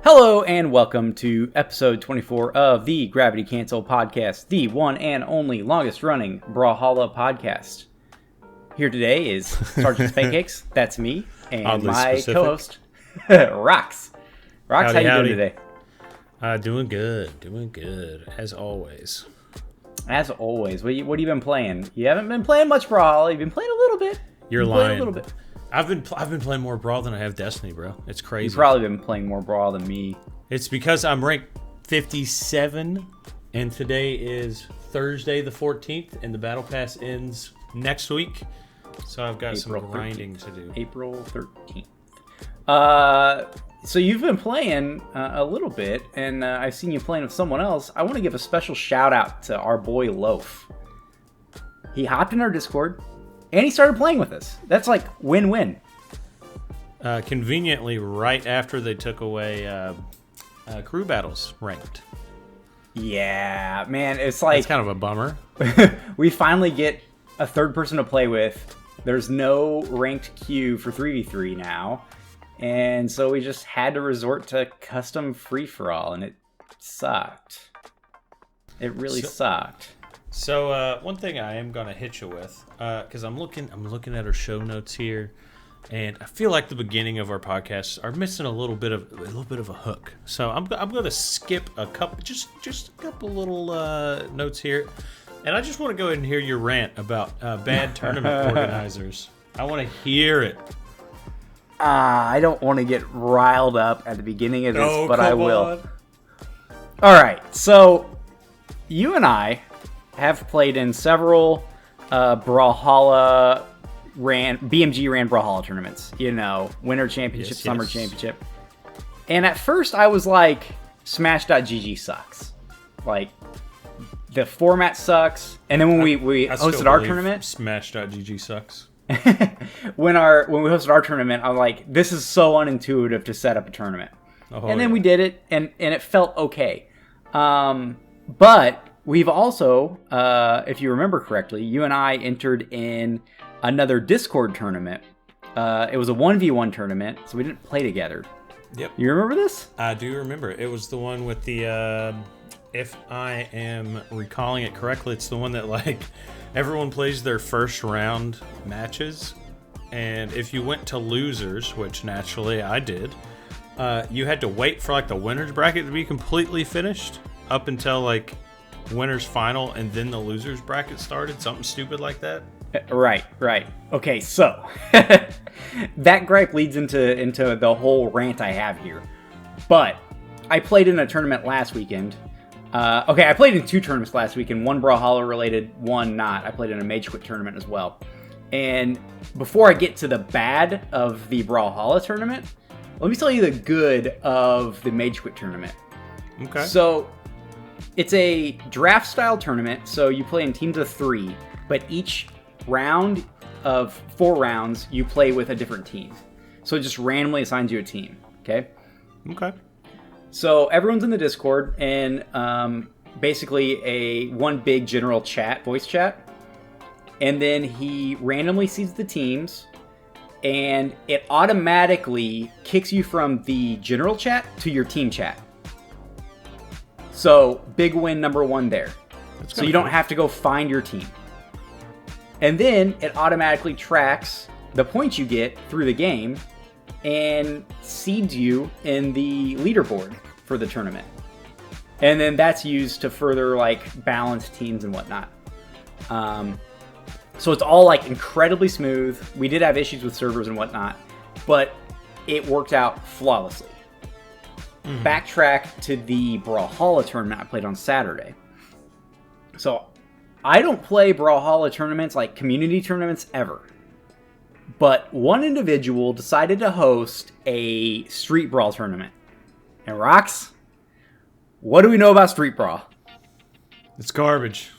Hello and welcome to episode 24 of the Gravity Cancel Podcast, the one and only longest running Brawlhalla Podcast. Here today is Sergeant Pancakes, that's me, and Oddly my specific. co-host, Rox. Rox, how you doing today? Doing good, as always. As always, what have you been playing? You haven't been playing much Brawl, you've been playing a little bit. You're lying. A little bit. I've been playing more Brawl than I have Destiny, bro. It's crazy. You've probably been playing more Brawl than me. It's because I'm ranked 57, and today is Thursday the 14th, and the Battle Pass ends next week. So I've got some grinding to do. April 13th. So you've been playing a little bit, and I've seen you playing with someone else. I want to give a special shout out to our boy Loaf. He hopped in our Discord, and he started playing with us. That's like win-win. Conveniently, right after they took away crew battles ranked. Yeah, man, it's like... It's kind of a bummer. We finally get a third person to play with. There's no ranked queue for 3v3 now. And so we just had to resort to custom free-for-all, and it sucked. It really sucked. So one thing I am gonna hit you with, because I'm looking at our show notes here, and I feel like the beginning of our podcast are missing a little bit of a hook. So I'm gonna skip a couple, just a couple little notes here, and I just want to go ahead and hear your rant about bad tournament organizers. I want to hear it. I don't want to get riled up at the beginning of this, but I will. On. All right, so you and I have played in several Brawlhalla BMG ran Brawlhalla tournaments. You know, Winter Championship, Yes. Summer Championship. And at first I was like, Smash.gg sucks. Like, the format sucks. And then when we hosted our tournament, Smash.gg sucks. when we hosted our tournament, I'm like, this is so unintuitive to set up a tournament. And then we did it, and it felt okay. But we've also, if you remember correctly, you and I entered in another Discord tournament. It was a 1v1 tournament, so we didn't play together. Yep. You remember this? I do remember. It was the one with the, if I am recalling it correctly, it's the one that, like, everyone plays their first round matches, and if you went to losers, which naturally I did, you had to wait for, like, the winner's bracket to be completely finished up until, like, winner's final, and then the losers bracket started, something stupid like that. Right. Okay, so that gripe leads into the whole rant I have here. But I played in a tournament last weekend. I played in two tournaments last weekend, one Brawlhalla related, one not. I played in a Mage Quit tournament as well. And before I get to the bad of the Brawlhalla tournament, let me tell you the good of the Mage Quit tournament. Okay. So it's a draft style tournament, so you play in teams of 3, but each round of 4 rounds you play with a different team. So it just randomly assigns you a team, okay? Okay. So everyone's in the Discord, and basically one big general chat, voice chat, and then he randomly sees the teams, and it automatically kicks you from the general chat to your team chat. So big win number 1 there. So you don't have to go find your team. And then it automatically tracks the points you get through the game and seeds you in the leaderboard for the tournament. And then that's used to further, like, balance teams and whatnot. So it's all, like, incredibly smooth. We did have issues with servers and whatnot, but it worked out flawlessly. Backtrack to the Brawlhalla tournament I played on Saturday. So I don't play Brawlhalla tournaments, like community tournaments, ever. But one individual decided to host a Street Brawl tournament. And Rox, what do we know about Street Brawl? It's garbage.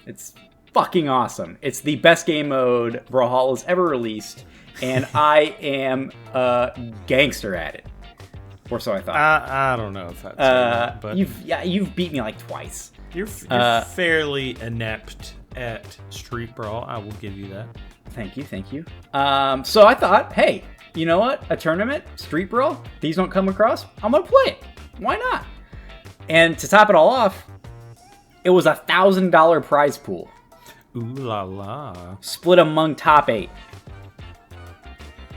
It's fucking awesome. It's the best game mode Brawlhalla's ever released, and I am a gangster at it. Or so I thought. I don't know if that's but you've beat me like twice. You're fairly inept at Street Brawl. I will give you that. Thank you. So I thought, hey, you know what? A tournament, Street Brawl, these don't come across. I'm going to play it. Why not? And to top it all off, it was $1,000 prize pool. Ooh la la. Split among top 8.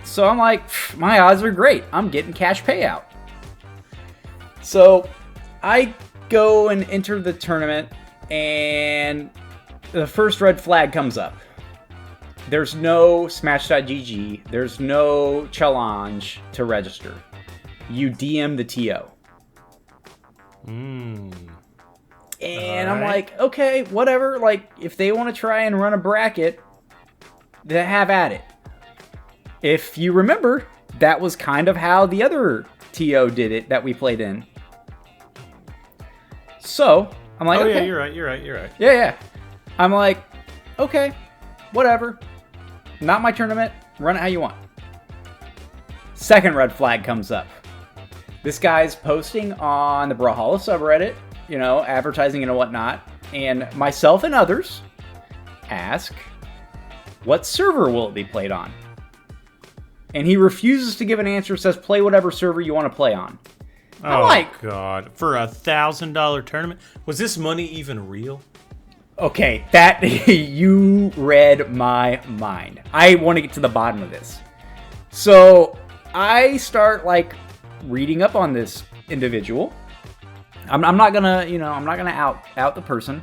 So I'm like, my odds are great. I'm getting cash payout. So I go and enter the tournament, and the first red flag comes up. There's no Smash.gg. There's no challenge to register. You DM the TO. And I'm like, okay, whatever. Like, if they want to try and run a bracket, they have at it. If you remember, that was kind of how the other TO did it that we played in. So, I'm like, okay. Yeah, you're right. Yeah. I'm like, okay, whatever. Not my tournament. Run it how you want. Second red flag comes up. This guy's posting on the Brawlhalla subreddit, advertising and whatnot. And myself and others ask, what server will it be played on? And he refuses to give an answer, says play whatever server you want to play on. I'm like, God. For $1,000 tournament? Was this money even real? Okay, that you read my mind. I want to get to the bottom of this. So I start reading up on this individual. I'm not gonna, I'm not gonna out the person.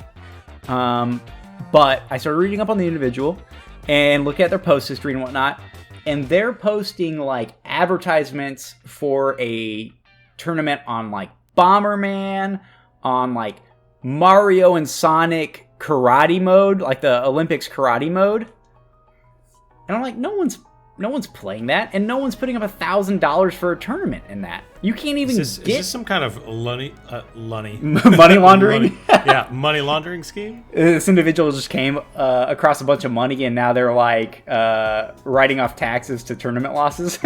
But I started reading up on the individual and look at their post history and whatnot. And they're posting advertisements for a tournament on Bomberman, on Mario and Sonic karate mode, the Olympics karate mode. And I'm like, no one's playing that, and no one's putting up $1,000 for a tournament in that. You can't even Is this some kind of money laundering? Yeah, money laundering scheme? This individual just came across a bunch of money, and now they're writing off taxes to tournament losses.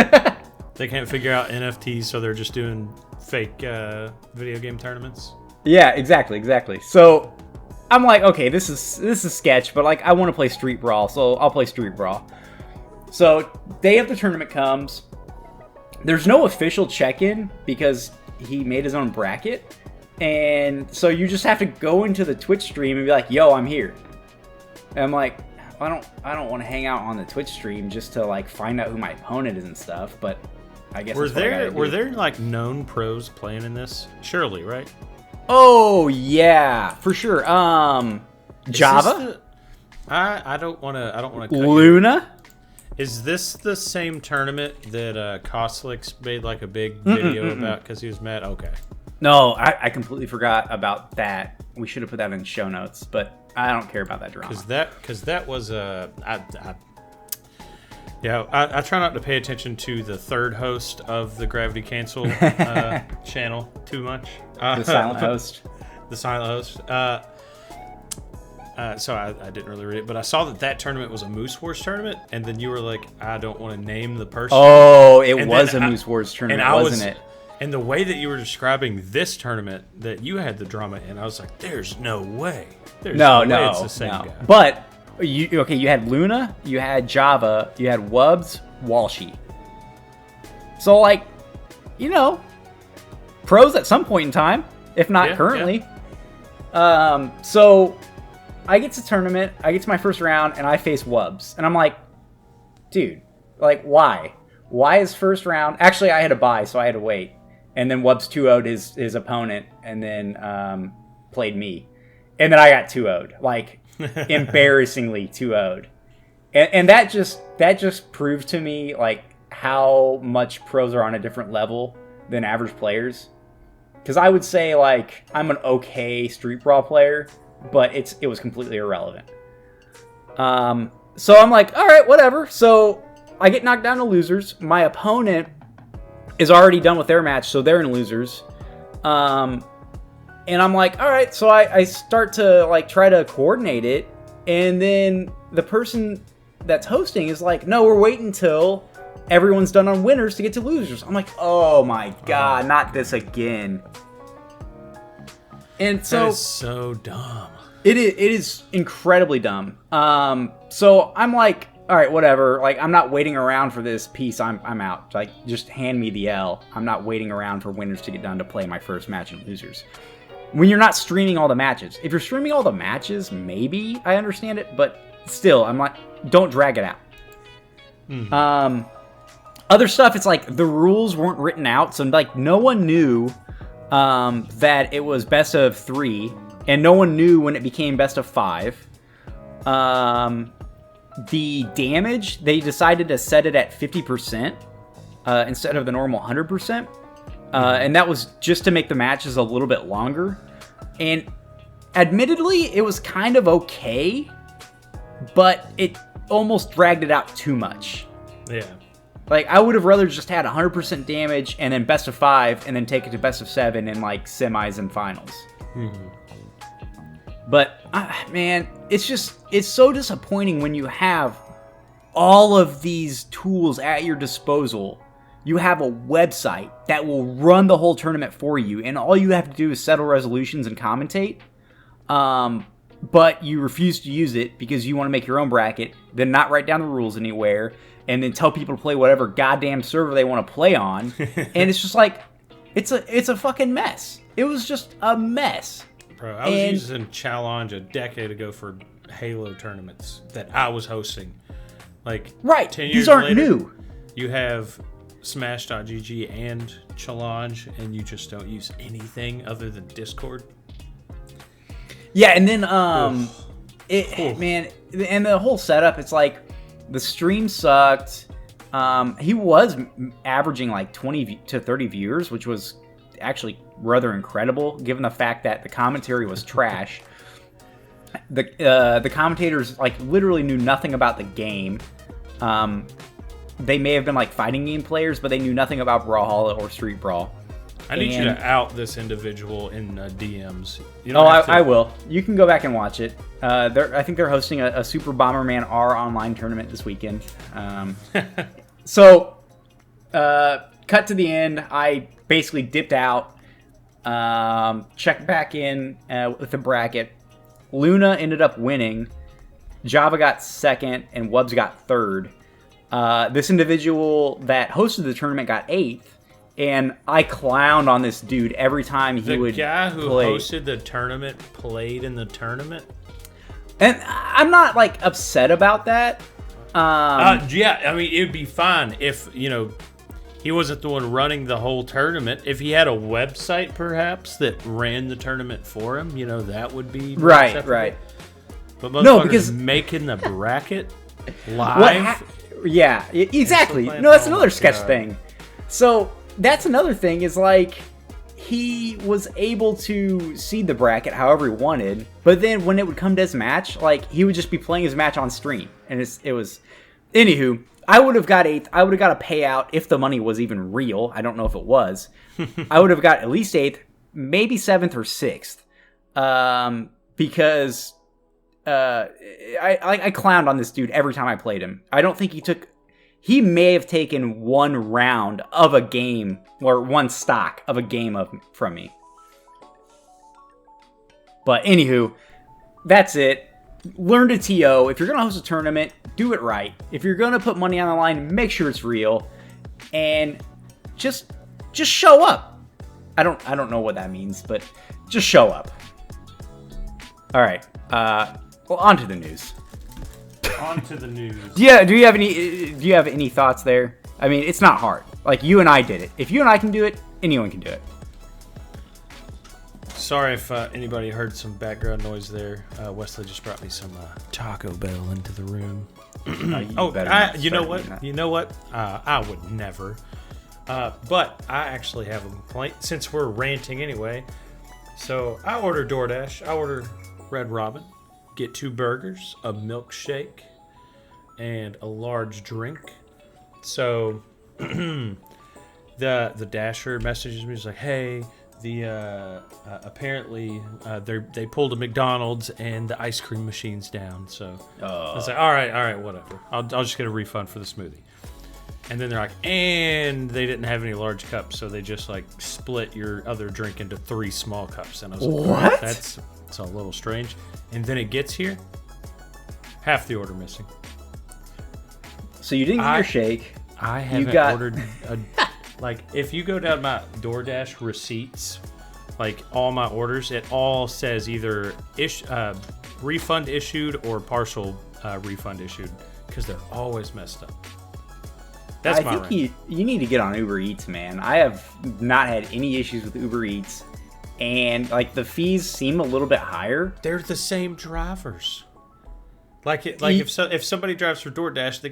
They can't figure out NFTs, so they're just doing fake video game tournaments. Yeah, exactly. So I'm like, okay, this is sketch, but I want to play Street Brawl, so I'll play Street Brawl. So day of the tournament comes. There's no official check-in because he made his own bracket, and so you just have to go into the Twitch stream and be like, "Yo, I'm here." And I'm like, I don't want to hang out on the Twitch stream just to find out who my opponent is and stuff. But I guess were there known pros playing in this? Surely, right? Oh yeah, for sure. Java. I don't want to. Luna. Is this the same tournament that Koslik's made a big video about because he was mad? Okay. No, I completely forgot about that. We should have put that in show notes, but I don't care about that drama. Because that was I try not to pay attention to the third host of the Gravity Cancel channel too much. The silent host. The silent host. So I didn't really read it, but I saw that tournament was a Moose Wars tournament, and then you were like, I don't want to name the person. Oh, it was a Moose Wars tournament, wasn't it? And the way that you were describing this tournament that you had the drama in, I was like, there's no way. No way it's the same guy. But, you had Luna, you had Java, you had Wubs, Walshy. So, pros at some point in time, if not currently. Yeah. So I get to tournament, I get to my first round, and I face Wubs. And I'm like, dude, why? Why is first round? Actually, I had a bye, so I had to wait. And then Wubs 2-0'd his opponent, and then played me. And then I got 2-0'd. Embarrassingly 2-0'd. And that just proved to me, how much pros are on a different level than average players. Because I would say, I'm an okay Street Brawl player, but it was completely irrelevant. So I'm like, all right, whatever. So I get knocked down to losers. My opponent is already done with their match, so they're in losers. And I'm like, all right. So I start to try to coordinate it, and then the person that's hosting is like, no, we're waiting until everyone's done on winners to get to losers. I'm like, oh my god, not this again. And so that is so dumb. It is incredibly dumb. So I'm like, all right, whatever. Like, I'm not waiting around for this piece. I'm out. Like, just hand me the L. I'm not waiting around for winners to get done to play my first match and losers. When you're not streaming all the matches. If you're streaming all the matches, maybe I understand it, but still, I'm like, don't drag it out. Mm-hmm. Other stuff, it's like the rules weren't written out, so like no one knew that it was best of 3, and no one knew when it became best of 5. The damage, they decided to set it at 50% instead of the normal 100%. And that was just to make the matches a little bit longer. And admittedly, it was kind of okay, but it almost dragged it out too much. Yeah. Like, I would have rather just had 100% damage and then best of 5 and then take it to best of 7 in, like, semis and finals. Mm-hmm. But, man, it's so disappointing when you have all of these tools at your disposal. You have a website that will run the whole tournament for you, and all you have to do is settle resolutions and commentate. But you refuse to use it because you want to make your own bracket, then not write down the rules anywhere, and then tell people to play whatever goddamn server they want to play on. And it's just like, it's a fucking mess. It was just a mess. Bro, I was using Challenge a decade ago for Halo tournaments that I was hosting. Like, right, 10 years these aren't later, new. You have Smash.gg and Challenge, and you just don't use anything other than Discord. Yeah, and then man, and the whole setup, it's like the stream sucked. He was averaging like 20 to 30 viewers, which was actually rather incredible given the fact that the commentary was trash. The commentators like literally knew nothing about the game. They may have been like fighting game players, but they knew nothing about Brawlhalla or Street Brawl. I need you to out this individual in DMs. You don't have to... I will. You can go back and watch it. I think they're hosting a Super Bomberman R online tournament this weekend. So, cut to the end. I basically dipped out, checked back in with the bracket. Luna ended up winning. Java got second, and Wubs got third. This individual that hosted the tournament got 8th. And I clowned on this dude every time he would play. The guy who hosted the tournament played in the tournament? And I'm not, like, upset about that. Yeah, I mean, it would be fine if, he wasn't the one running the whole tournament. If he had a website, perhaps, that ran the tournament for him, that would be right. But motherfuckers because making the bracket live? Yeah, exactly. No, that's another sketch thing. So... that's another thing is like he was able to seed the bracket however he wanted, but then when it would come to his match, like he would just be playing his match on stream, and it was anywho. I would have got 8th. I would have got a payout if the money was even real. I don't know if it was. I would have got at least 8th, maybe 7th or 6th, because I clowned on this dude every time I played him. I don't think he may have taken one round of a game, or one stock of a game from me. But anywho, that's it. Learn to TO. If you're going to host a tournament, do it right. If you're going to put money on the line, make sure it's real. And just show up. I don't know what that means, but just show up. All right. Well, on to the news. On to the news. Do you have any thoughts there? I mean, it's not hard. Like, you and I did it. If you and I can do it, anyone can do it. Sorry if anybody heard some background noise there. Wesley just brought me some Taco Bell into the room. You know what? I would never. But I actually have a complaint since we're ranting anyway. So I order DoorDash. I order Red Robin. Get 2 burgers, a milkshake, and a large drink. So the Dasher messages me. He's like, "Hey, apparently they pulled a McDonald's and the ice cream machine's down." So I was like, "All right, whatever. I'll just get a refund for the smoothie." And then they're like, "And they didn't have any large cups, so they just like split your other drink into 3 small cups." And I was like, "What? That's a little strange." And then it gets here, half the order missing. So you didn't get your shake. I haven't ordered like, if you go down my DoorDash receipts, like all my orders, it all says either refund issued or partial refund issued, because they're always messed up. I think you need to get on Uber Eats, man. I have not had any issues with Uber Eats, and like the fees seem a little bit higher. They're the same drivers. If somebody drives for DoorDash, they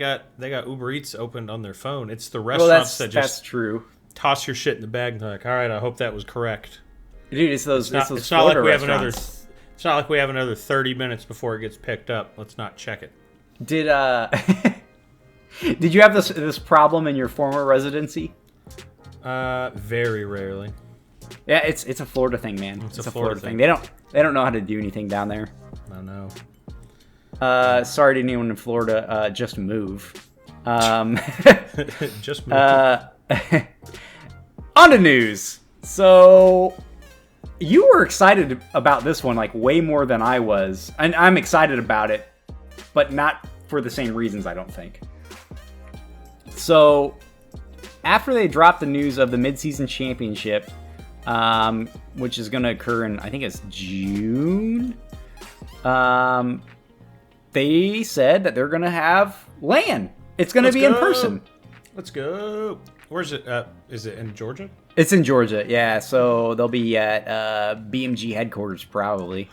got Uber Eats opened on their phone. It's the restaurants that's true. Toss your shit in the bag and they're like, all right, I hope that was correct. Dude, it's not like we have another. It's not like we have another 30 minutes before it gets picked up. Let's not check it. Did you have this problem in your former residency? Very rarely. Yeah, it's a Florida thing, man. It's a Florida thing. They don't know how to do anything down there. I know. Sorry to anyone in Florida. Just move. Just move. On to news. So you were excited about this one, like way more than I was, and I'm excited about it, but not for the same reasons, I don't think. So after they dropped the news of the mid-season championship, which is going to occur in, I think it's June, they said that they're going to have LAN. It's going to be in person. Let's go. Where's it? Is it in Georgia? It's in Georgia, yeah. So they'll be at BMG headquarters, probably.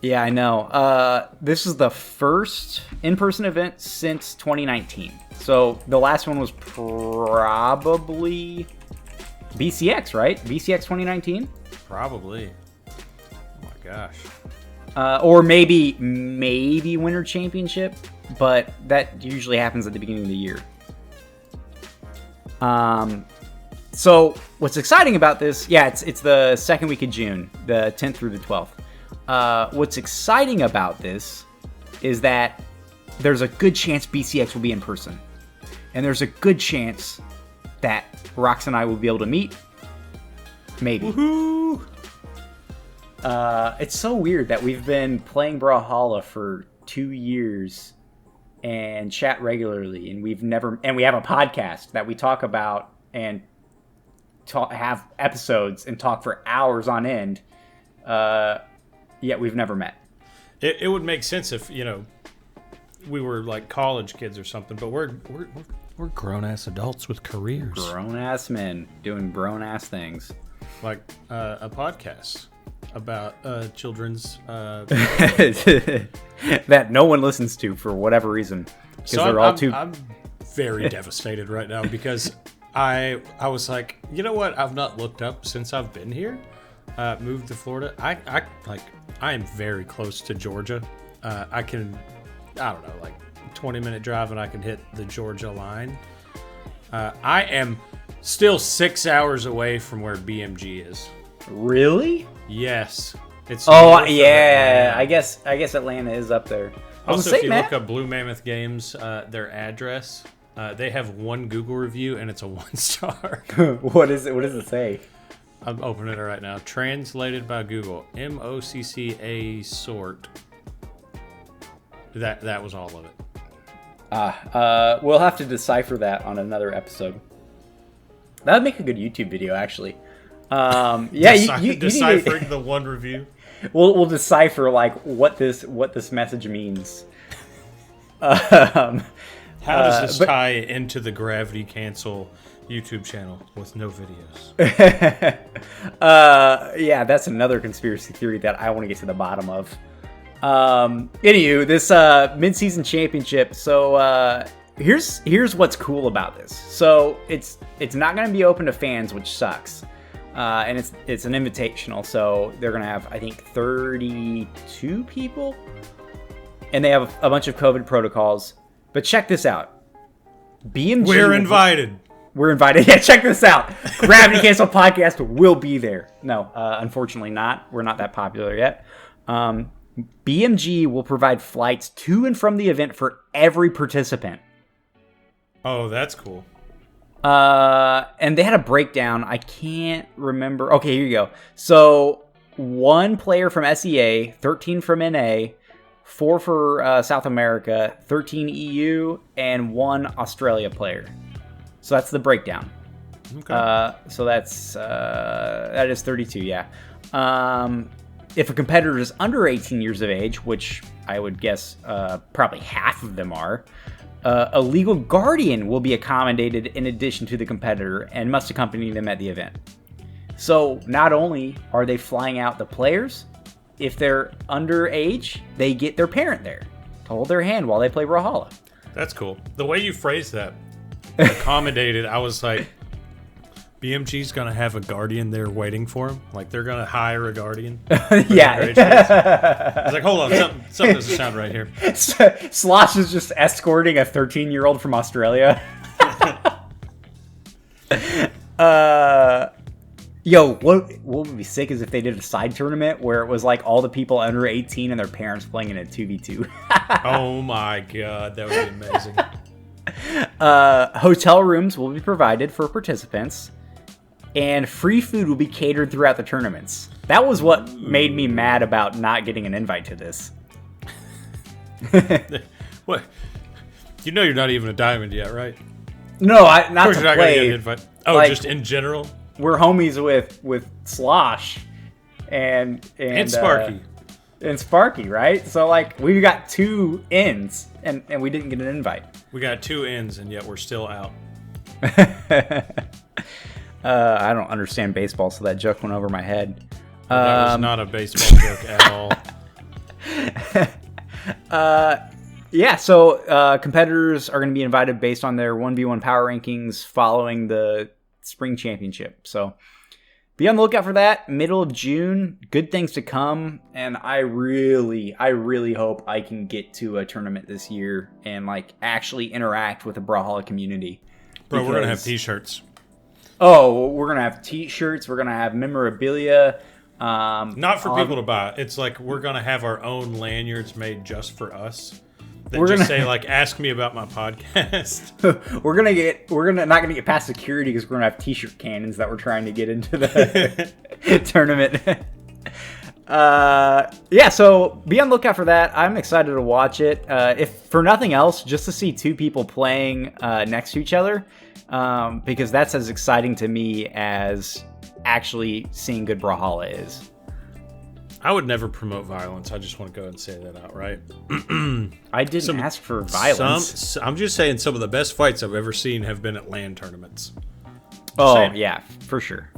Yeah, I know. This is the first in-person event since 2019. So the last one was probably BCX, right? BCX 2019? Probably. Oh my gosh. Or maybe Winter Championship, but that usually happens at the beginning of the year. So what's exciting about this? Yeah, it's the second week of June, the 10th through the 12th. What's exciting about this is that there's a good chance BCX will be in person, and there's a good chance that Rox and I will be able to meet. Maybe. Woohoo! It's so weird that we've been playing Brawlhalla for 2 years and chat regularly, and we have a podcast that we talk about and have episodes and talk for hours on end. Yet we've never met. It would make sense if, we were like college kids or something, but we're grown ass adults with careers. Grown ass men doing grown ass things. Like a podcast about children's that no one listens to for whatever reason. So I'm very devastated right now because I was like, you know what? I've not looked up since I've been here. Moved to Florida. I am very close to Georgia. I don't know, like 20-minute drive and I can hit the Georgia line. I am still 6 hours away from where BMG is. Really? Yes. It's yeah. I guess Atlanta is up there. Also, if you look up Blue Mammoth Games, their address, they have one Google review and it's a 1-star. What does it say? I'm opening it right now. Translated by Google. MOCCA sort. That was all of it. We'll have to decipher that on another episode. That would make a good YouTube video, actually. Yeah, deciphering the one review. We'll decipher like what this message means. How does this tie into the Gravity Cancel YouTube channel with no videos? Yeah, that's another conspiracy theory that I want to get to the bottom of. Anywho, this mid-season championship. So here's what's cool about this. So it's not going to be open to fans, which sucks. And it's an invitational, so they're going to have, I think, 32 people. And they have a bunch of COVID protocols. But check this out. BMG. We're invited. Yeah, check this out. Gravity Cancel Podcast will be there. No, unfortunately not. We're not that popular yet. BMG will provide flights to and from the event for every participant. Oh, that's cool. And they had a breakdown. I can't remember. Okay, here you go. So 1 player from SEA, 13 from NA, 4 for South America, 13 EU, and 1 Australia player. So that's the breakdown. Okay. So that is 32, yeah. If a competitor is under 18 years of age, which I would guess probably half of them are, a legal guardian will be accommodated in addition to the competitor and must accompany them at the event. So not only are they flying out the players, if they're underage, they get their parent there to hold their hand while they play Brawlhalla. That's cool. The way you phrased that, accommodated, I was like, BMG's going to have a guardian there waiting for him? Like, they're going to hire a guardian? Yeah. I was like, hold on, something doesn't sound right here. Slosh is just escorting a 13-year-old from Australia. Yo, what would be sick is if they did a side tournament where it was like all the people under 18 and their parents playing in a 2v2. Oh my god, that would be amazing. Hotel rooms will be provided for participants, and free food will be catered throughout the tournaments. That was what made me mad about not getting an invite to this. What? You know you're not even a diamond yet, right? No, not to You're not gonna play. get an invite. Oh, like, just in general? We're homies with Slosh and Sparky. And Sparky, right? So like we got 2 ins and we didn't get an invite. We got 2 ins and yet we're still out. I don't understand baseball, so that joke went over my head. That was not a baseball joke at all. Yeah, so competitors are going to be invited based on their 1v1 power rankings following the spring championship. So be on the lookout for that. Middle of June, good things to come. And I really hope I can get to a tournament this year and like actually interact with the Brawlhalla community. Bro, we're going to have t-shirts. Oh, we're going to have t-shirts. We're going to have memorabilia. Not for people to buy. It's like we're going to have our own lanyards made just for us. That We're just gonna say like, ask me about my podcast. we're not gonna get past security because we're gonna have t-shirt cannons that we're trying to get into the tournament. Yeah, so be on the lookout for that. I'm excited to watch it. If for nothing else, just to see 2 people playing next to each other, because that's as exciting to me as actually seeing good Brawlhalla is. I would never promote violence. I just want to go and say that outright. I didn't ask for violence. I'm just saying some of the best fights I've ever seen have been at LAN tournaments. Yeah, for sure.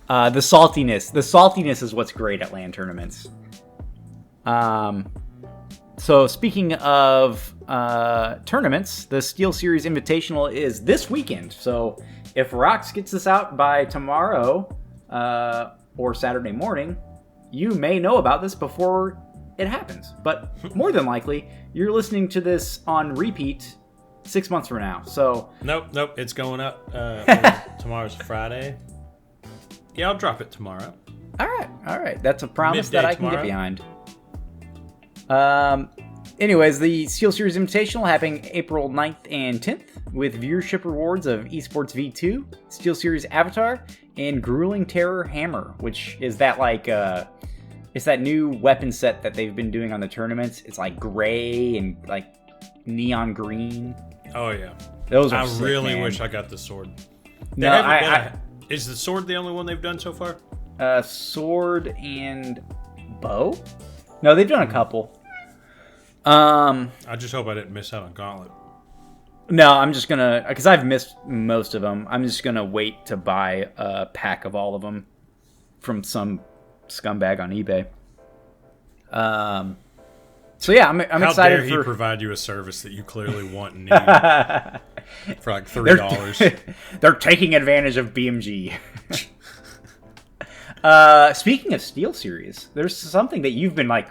The saltiness is what's great at LAN tournaments. So speaking of tournaments, the Steel Series Invitational is this weekend. So if Rox gets this out by tomorrow or Saturday morning, you may know about this before it happens. But more than likely, you're listening to this on repeat 6 months from now. So Nope, it's going up. Tomorrow's Friday. Yeah, I'll drop it tomorrow. All right. That's a promise Midday that I can tomorrow. get behind. Anyways, the Steel Series Invitational happening April 9th and 10th with viewership rewards of Esports V2, Steel Series Avatar, and Grueling Terror Hammer, which is that like it's that new weapon set that they've been doing on the tournaments. It's like gray and like neon green. Oh yeah, those are I sick, really man. wish I got the sword. Is the sword the only one they've done so far? Sword and bow? No, they've done a couple. I just hope I didn't miss out on Gauntlet. No, I'm just gonna, because I've missed most of them. I'm just gonna wait to buy a pack of all of them from some scumbag on eBay. So yeah, I'm How excited dare for. he provide you a service that you clearly want and need for like $3? They're taking advantage of BMG. Speaking of Steel Series, there's something that you've been like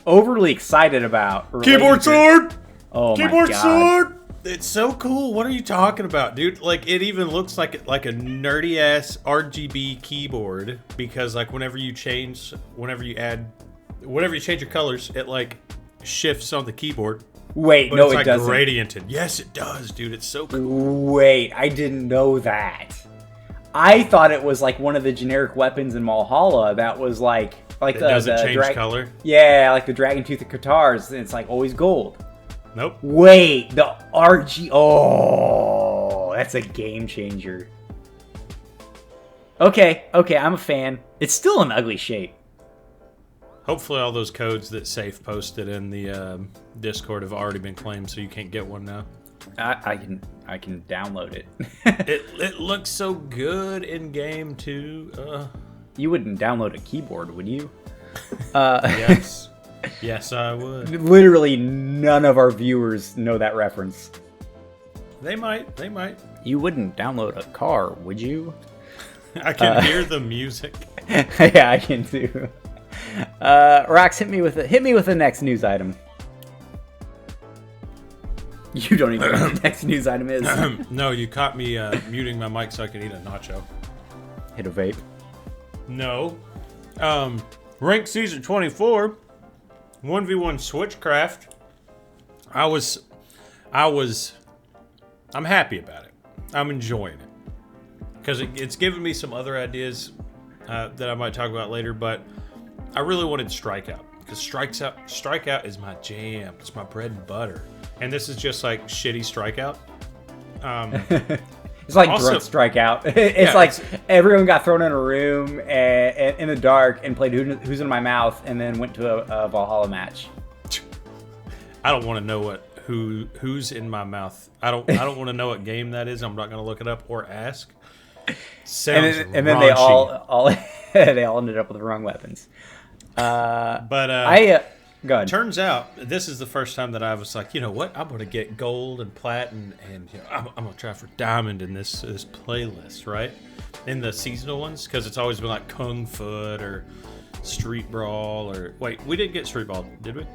overly excited about. Keyboard sword! Oh Keyboard my God. sword! It's so cool. What are you talking about, dude? Like, it even looks like a nerdy ass RGB keyboard because, like, whenever you change your colors, it like shifts on the keyboard. Wait, But no, it's it like doesn't. gradiented. Yes, it does, dude. It's so cool. Wait, I didn't know that. I thought it was like one of the generic weapons in Brawlhalla that was like Like it doesn't change color? Yeah, like the Dragon Tooth Katars, it's like always gold. Nope. Wait, the RG... Oh, that's a game changer. Okay, I'm a fan. It's still an ugly shape. Hopefully all those codes that Safe posted in the Discord have already been claimed, so you can't get one now. I can download it. It looks so good in game too. You wouldn't download a keyboard, would you? Yes, I would. Literally none of our viewers know that reference. They might. You wouldn't download a car, would you? I can hear the music. Yeah, I can too. Rox, hit me with the next news item. You don't even know what the next news item is. No, you caught me muting my mic so I could eat a nacho. Hit a vape. No. Ranked Season 24. 1v1 Switchcraft. I'm happy about it. I'm enjoying it. Because it's given me some other ideas that I might talk about later, but I really wanted Strikeout. Because Strikeout is my jam. It's my bread and butter. And this is just like shitty Strikeout. It's like also, drunk Strikeout. It's everyone got thrown in a room and in the dark and played Who's in My Mouth and then went to a Brawlhalla match. I don't want to know who's in my mouth. I don't want to know what game that is. I'm not going to look it up or ask. Sounds and then they all they all ended up with the wrong weapons. Go ahead. Turns out this is the first time that I was like, you know what? I'm going to get gold and plat and I'm going to try for diamond in this playlist, right? In the seasonal ones, because it's always been like Kung Foot or Street Brawl or wait, we didn't get Street Brawl, did we?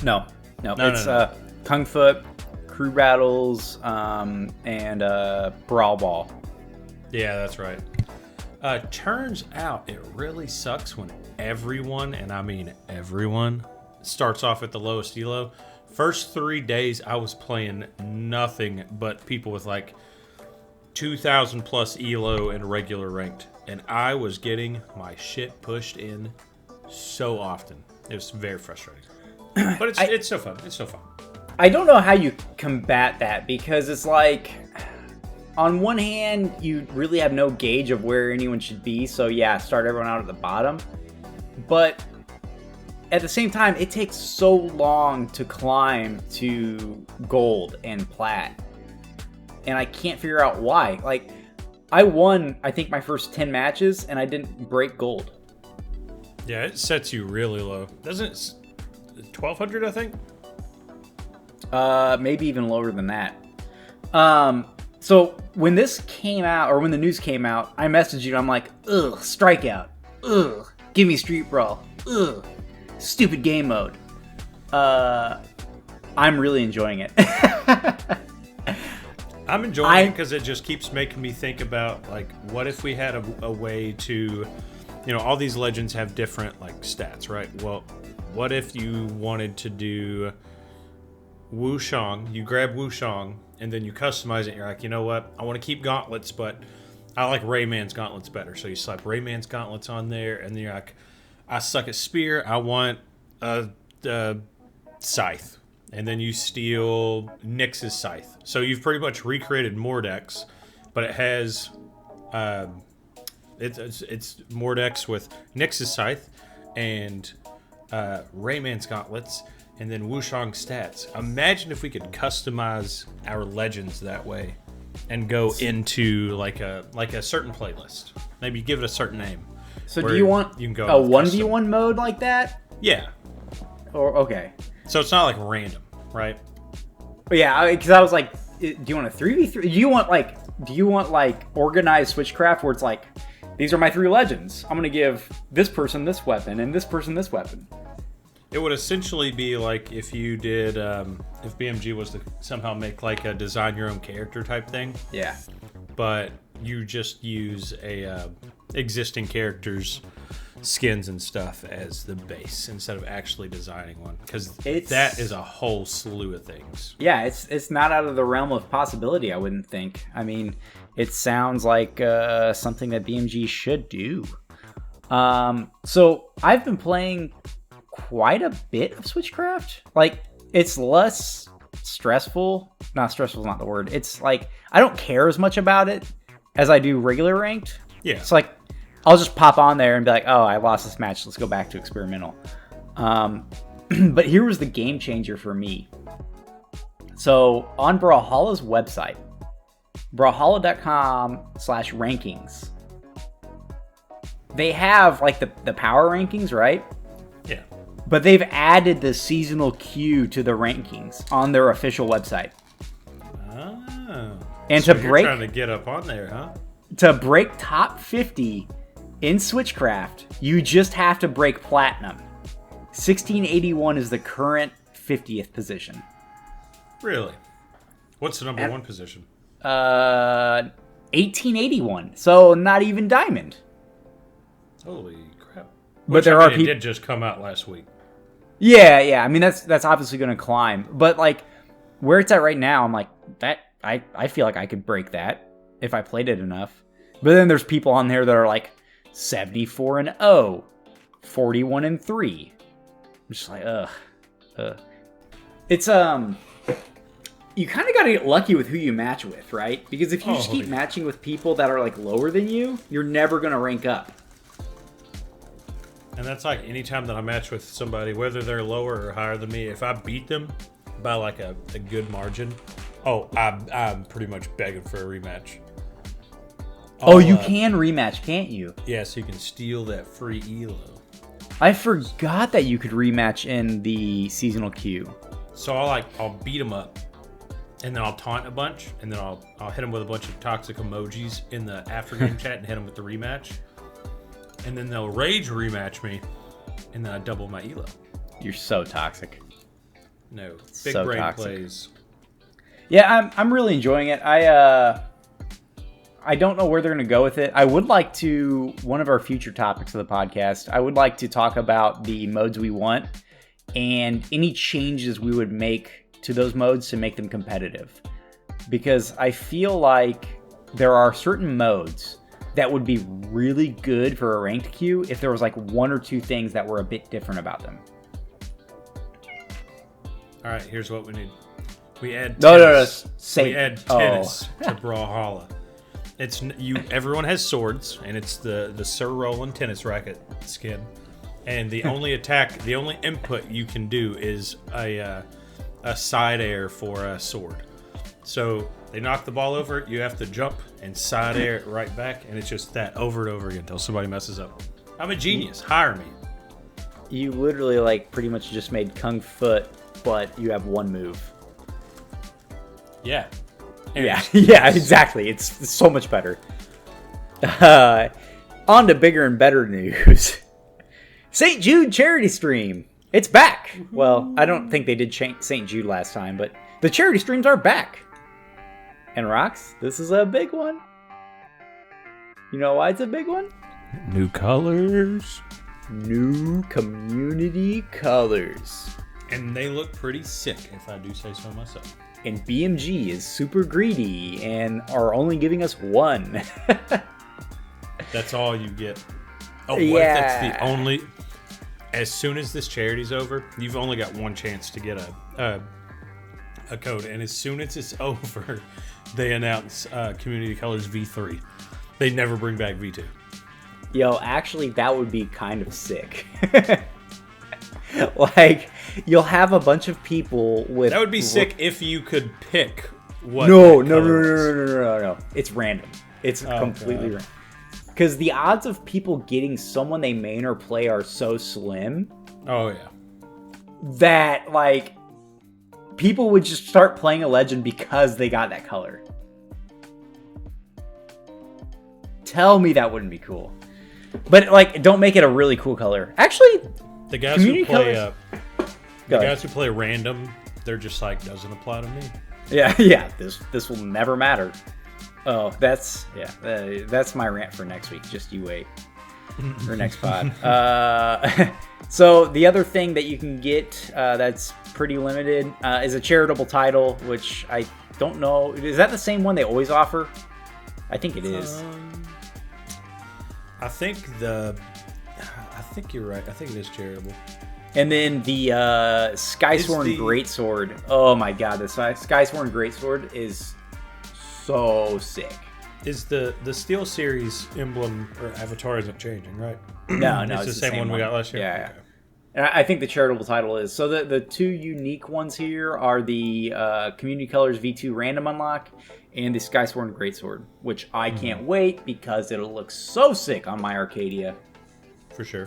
No. It's Kung Foot, Crew Battles, and Brawl Ball. Yeah, that's right. Turns out it really sucks when everyone, and I mean everyone, starts off at the lowest elo. First 3 days, I was playing nothing but people with like 2,000 plus elo and regular ranked, and I was getting my shit pushed in so often. It was very frustrating, but it's so fun. It's so fun. I don't know how you combat that because it's like, on one hand, you really have no gauge of where anyone should be. So yeah, start everyone out at the bottom. But at the same time, it takes so long to climb to gold and plat. And I can't figure out why. Like, I won, I think, my first 10 matches, and I didn't break gold. Yeah, it sets you really low. Doesn't it? 1,200, I think? Maybe even lower than that. So when this came out, or when the news came out, I messaged you, and I'm like, ugh, Strikeout. Ugh, give me Street Brawl. Ugh, stupid game mode. I'm really enjoying it. I'm enjoying it because it just keeps making me think about, like, what if we had a way to, all these legends have different, like, stats, right? Well, what if you wanted to do Wushang, you grab Wushang, and then you customize it, you're like, you know what, I want to keep gauntlets, but I like Rayman's gauntlets better. So you slap Rayman's gauntlets on there, and then you're like, I suck at spear, I want a scythe. And then you steal Nyx's scythe. So you've pretty much recreated Mordex, but it has it's Mordex with Nyx's scythe and Rayman's gauntlets, and then Wushang stats. Imagine if we could customize our legends that way and go into like a certain playlist. Maybe give it a certain name. So do you want a 1v1 mode like that? Yeah. Or okay. So it's not like random, right? But yeah, because I was like, do you want a 3v3? Do you want like organized Switchcraft where it's like, these are my 3 legends. I'm gonna give this person this weapon and this person this weapon. It would essentially be like if you did, if BMG was to somehow make like a design your own character type thing. Yeah. But you just use a existing character's skins and stuff as the base instead of actually designing one, because that is a whole slew of things. Yeah, it's not out of the realm of possibility, I wouldn't think. I mean, it sounds like something that BMG should do. So I've been playing quite a bit of Switchcraft. Like, it's less stressful. Not stressful is not the word. It's like, I don't care as much about it as I do regular ranked. Yeah. It's like, I'll just pop on there and be like, oh, I lost this match. Let's go back to experimental. But here was the game changer for me. So on Brawlhalla's website, brawlhalla.com/rankings, they have like the power rankings, right? Yeah. But they've added the seasonal queue to the rankings on their official website. Oh. And so to you're break trying to get up on there, huh? To break top 50 in Switchcraft, you just have to break platinum. 1681 is the current 50th position. Really? What's the number one position? 1881. So not even diamond. Holy crap! But there are people. It did just come out last week. Yeah. I mean, that's obviously going to climb. But like where it's at right now, I'm like that. I feel like I could break that if I played it enough. But then there's people on there that are like 74-0, 41-3. I'm just like, ugh. It's you kind of got to get lucky with who you match with, right? Because if you just keep matching with people that are like lower than you, you're never going to rank up. And that's like anytime that I match with somebody, whether they're lower or higher than me, if I beat them by like a good margin, I'm pretty much begging for a rematch. You can rematch, can't you? Yeah, so you can steal that free ELO. I forgot that you could rematch in the seasonal queue. So I'll beat them up, and then I'll taunt a bunch, and then I'll hit them with a bunch of toxic emojis in the after game chat and hit them with the rematch. And then they'll rage rematch me, and then I double my ELO. You're so toxic. No, big so brain toxic. Plays. Yeah, I'm really enjoying it. I don't know where they're going to go with it. I would like to, one of our future topics of the podcast, I would like to talk about the modes we want and any changes we would make to those modes to make them competitive. Because I feel like there are certain modes that would be really good for a ranked queue if there was like one or two things that were a bit different about them. All right, here's what we need. We add tennis. We add tennis to Brawlhalla. It's everyone has swords, and it's the Sir Roland tennis racket skin. And the only input you can do is a side air for a sword. So they knock the ball over, you have to jump and side air it right back, and it's just that over and over again until somebody messes up. I'm a genius. Hire me. You literally like pretty much just made Kung Foot, but you have one move. Yeah. Yeah, exactly. It's so much better. On to bigger and better news. St. Jude charity stream. It's back. Well, I don't think they did St. Jude last time, but the charity streams are back. And Rox, this is a big one. You know why it's a big one? New colors. New community colors. And they look pretty sick, if I do say so myself. And BMG is super greedy and are only giving us one. That's all you get. Oh, what if that's the only... As soon as this charity's over, you've only got one chance to get a code. And as soon as it's over, they announce Community Colors V3. They never bring back V2. Yo, actually, that would be kind of sick. Like, you'll have a bunch of people with... That would be sick if you could pick what... No. It's random. It's completely random. Because the odds of people getting someone they main or play are so slim. Oh, yeah. That, like, people would just start playing a legend because they got that color. Tell me that wouldn't be cool. But, like, don't make it a really cool color. Actually... The guys who play guys who play random, they're just like, doesn't apply to me. Yeah. This will never matter. Oh, that's my rant for next week. Just you wait. Or next pod. So the other thing that you can get that's pretty limited is a charitable title, which I don't know. Is that the same one they always offer? I think it is. I think the think you're right. I think it is charitable. And then the Skysworn Greatsword. Oh my god, the Skysworn Greatsword is so sick. Is the Steel Series emblem or avatar isn't changing, right? No, it's the same one we got last year. Yeah. Okay. And I think the charitable title is so. The two unique ones here are the Community Colors V2 Random Unlock and the Skysworn Greatsword, which I can't wait because it'll look so sick on my Arcadia. For sure.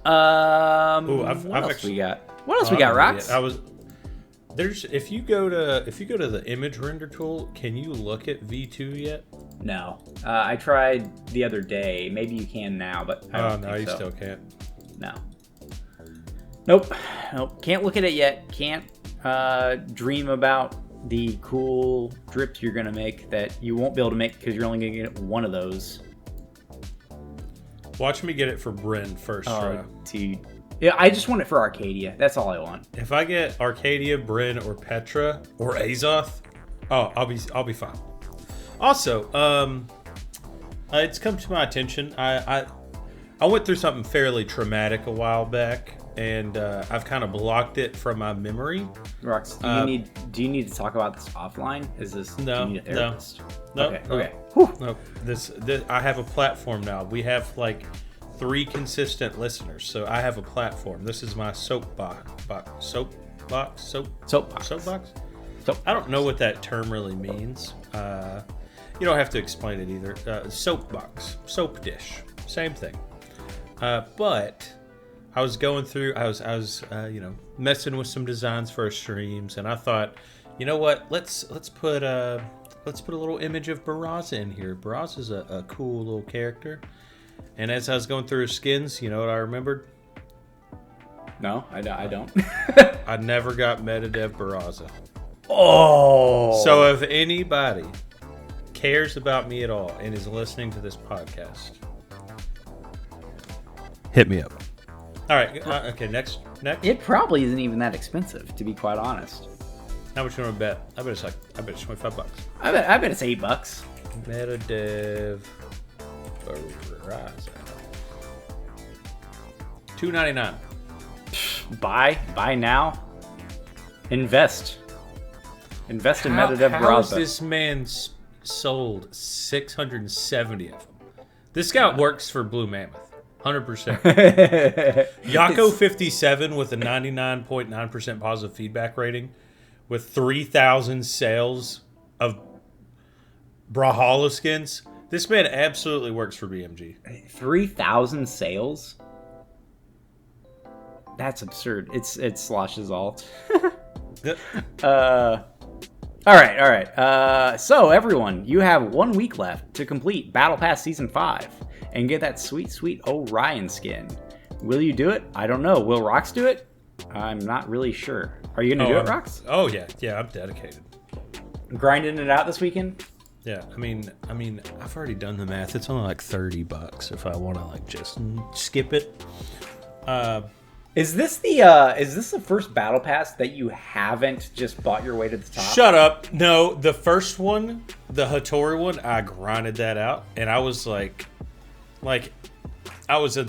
What else we got? What else we got, Rox? If you go to the image render tool, can you look at V2 yet? No, I tried the other day. Maybe you can now, but I don't think so. Still can't. No. Nope. Can't look at it yet. Can't dream about the cool drips you're gonna make that you won't be able to make because you're only gonna get one of those. Watch me get it for Bryn first try. Dude. Yeah, I just want it for Arcadia. That's all I want. If I get Arcadia, Bryn, or Petra, or Azoth, I'll be fine. Also, it's come to my attention. I went through something fairly traumatic a while back, and I've kind of blocked it from my memory. Rox, do you need to talk about this offline? Do you need a therapist? No. Okay. No. This I have a platform now. We have like 3 consistent listeners, so I have a platform. This is my soapbox. Soapbox. I don't know what that term really means. You don't have to explain it either. Soapbox, soap dish, same thing. But I was going through. I was messing with some designs for our streams, and I thought, you know what? Let's put a little image of Barraza in here. Barraza's a cool little character. And as I was going through his skins, you know what I remembered? No, I don't. I never got Metadev Barraza. Oh! So if anybody cares about me at all and is listening to this podcast, hit me up. All right. Okay, next. It probably isn't even that expensive, to be quite honest. How much you want to bet? I bet it's $25. I bet it's $8. Metadev Barraza. $2.99. Buy now. Invest in Metadev Barraza. How has this man sold 670 of them? This guy works for Blue Mammoth. 100%. Yako57 with a 99.9% positive feedback rating with 3,000 sales of Brawlhalla skins. This man absolutely works for BMG. 3,000 sales? That's absurd. It's Slosh's alt. All right. So everyone, you have 1 week left to complete Battle Pass Season 5 and get that sweet Orion skin. Will you do it? I don't know. Will Rox do it? I'm not really sure. Are you gonna do it, Rox? Oh yeah, I'm dedicated. Grinding it out this weekend? Yeah, I mean, I've already done the math. It's only like $30 if I want to like just skip it. Is this the first battle pass that you haven't just bought your way to the top? Shut up. No, the first one, the Hattori one, I grinded that out, and I was like I was a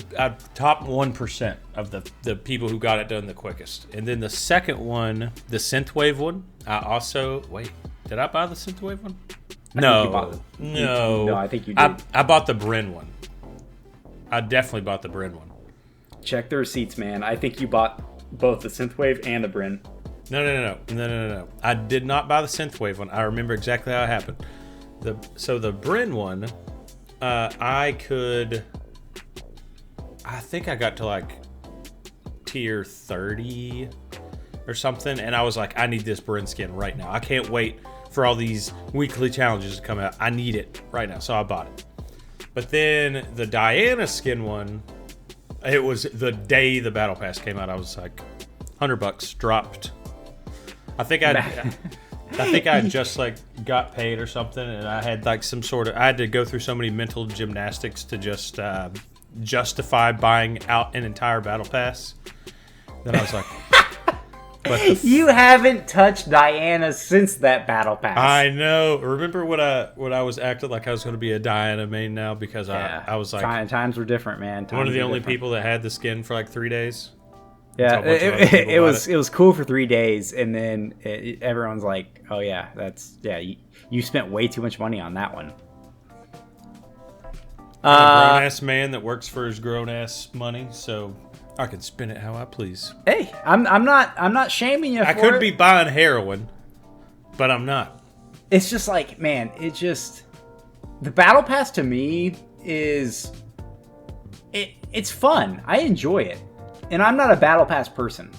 top 1% of the people who got it done the quickest. And then the second one, the Synthwave one, I also did I buy the Synthwave one? No, I think you did. I bought the Bryn one. I definitely bought the Bryn one. Check the receipts, man. I think you bought both the Synthwave and the Bryn. No. I did not buy the Synthwave one. I remember exactly how it happened. So the Bryn one, I think I got to like tier 30 or something, and I was like, I need this Bryn skin right now. I can't wait for all these weekly challenges to come out. I need it right now, so I bought it. But then the Diana skin one, it was the day the Battle Pass came out. I was like, $100 dropped. I think I just like got paid or something, and I had like I had to go through so many mental gymnastics to just justify buying out an entire Battle Pass. Then I was like, But you haven't touched Diana since that battle pass. I know. Remember when I was acting like I was going to be a Diana main now because I was like times were different, man. one of the only people that had the skin for like 3 days. Yeah, it was cool for 3 days, and then everyone's like, "Oh yeah, you spent way too much money on that one." I'm a grown ass man that works for his grown ass money, so I can spend it how I please. Hey, I'm not shaming you. I could be buying heroin, but I'm not. It's just like, man, the battle pass to me is it's fun. I enjoy it. And I'm not a battle pass person.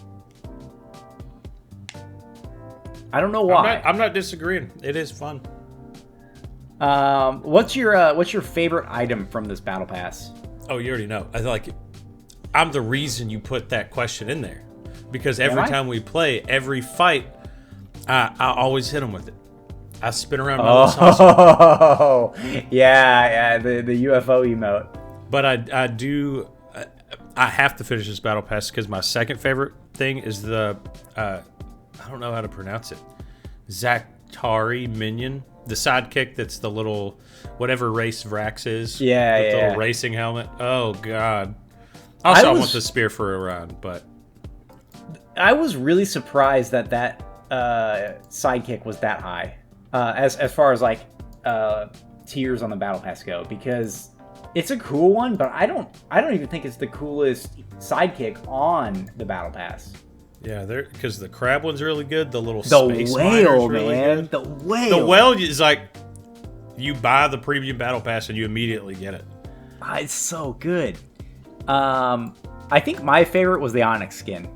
I don't know why. I'm not disagreeing. It is fun. What's your favorite item from this battle pass? Oh, you already know. I'm the reason you put that question in there, because every time we play, every fight, I always hit them with it. I spin around my little saucer. Oh, yeah, the UFO emote. But I do. I have to finish this battle pass because my second favorite thing is the I don't know how to pronounce it. Zaktari minion, the sidekick that's the little whatever race Vrax is. Yeah, with the little racing helmet. Oh god. Also, I want the spear for a round, but I was really surprised that sidekick was that high. As far as like tiers on the battle pass go, because it's a cool one, but I don't even think it's the coolest sidekick on the battle pass. Yeah, because the crab one's really good. The little space whale, really man, good. the whale. The whale is like you buy the premium battle pass and you immediately get it. It's so good. I think my favorite was the Onyx skin.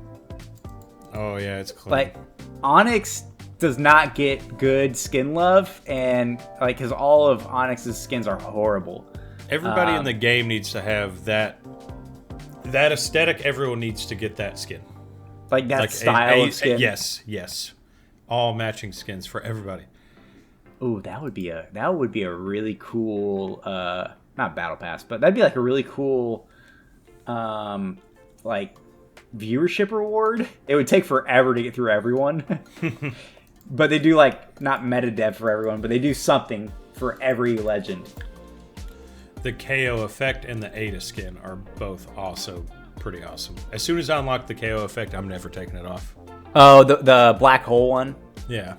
Oh yeah, it's clean. Like Onyx does not get good skin love, and like because all of Onyx's skins are horrible. Everybody in the game needs to have that aesthetic. Everyone needs to get that skin. Like that style of skin. Yes. All matching skins for everybody. Ooh, that would be a really cool not battle pass, but that'd be like a really cool like viewership reward. It would take forever to get through everyone. But they do like not meta for everyone, but they do something for every legend. The KO effect and the Ada skin are both also pretty awesome. As soon as I unlock the KO effect, I'm never taking it off. Oh, the black hole one? Yeah.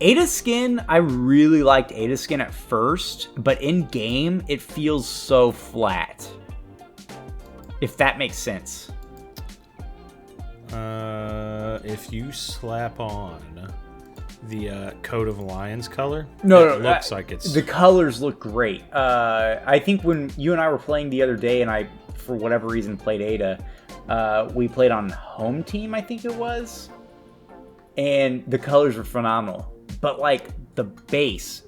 Ada skin, I really liked Ada skin at first, but in game, it feels so flat. If that makes sense. If you slap on the Coat of Lions color, it looks like it's... The colors look great. I think when you and I were playing the other day, and I, for whatever reason, played Ada, we played on home team, I think it was, and the colors were phenomenal. But like the base,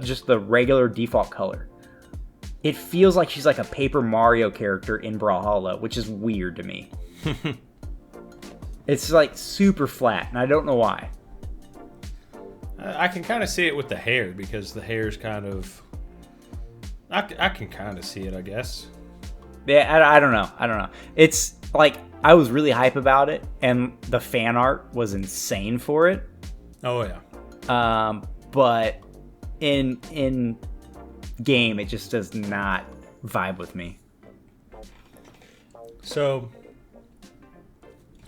just the regular default color, it feels like she's like a Paper Mario character in Brawlhalla, which is weird to me. It's like super flat, and I don't know why. I can kind of see it with the hair, because the hair's kind of... I can kind of see it, I guess. Yeah, I don't know. It's like, I was really hype about it, and the fan art was insane for it. Oh, yeah. But in game, it just does not vibe with me. So,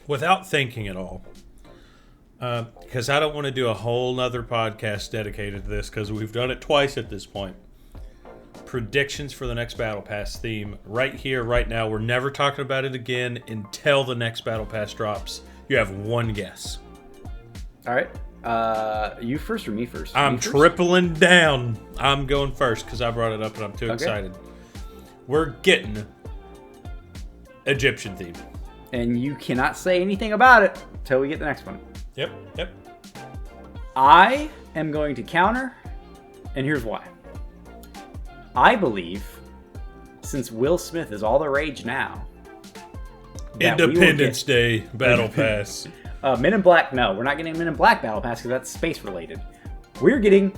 without thinking at all, because I don't want to do a whole nother podcast dedicated to this, because we've done it twice at this point. Predictions for the next Battle Pass theme right here, right now. We're never talking about it again until the next Battle Pass drops. You have one guess. All right. You first or me first? I'm tripling down. I'm going first because I brought it up and I'm too excited. We're getting Egyptian theme. And you cannot say anything about it until we get the next one. Yep. I am going to counter, and here's why. I believe, since Will Smith is all the rage now, Independence Day Battle Pass. Men in Black, no. We're not getting a Men in Black Battle Pass because that's space related. We're getting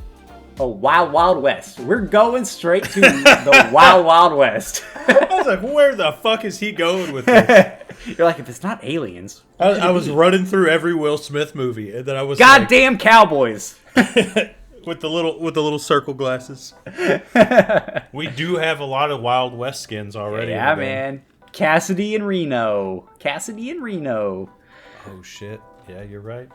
a Wild Wild West. We're going straight to the Wild Wild West. I was like, where the fuck is he going with this? You're like, if it's not aliens, I was running through every Will Smith movie, and then I was goddamn cowboys with the little circle glasses. We do have a lot of Wild West skins already. Yeah, man. Cassidy and Reno. Oh shit! Yeah, you're right.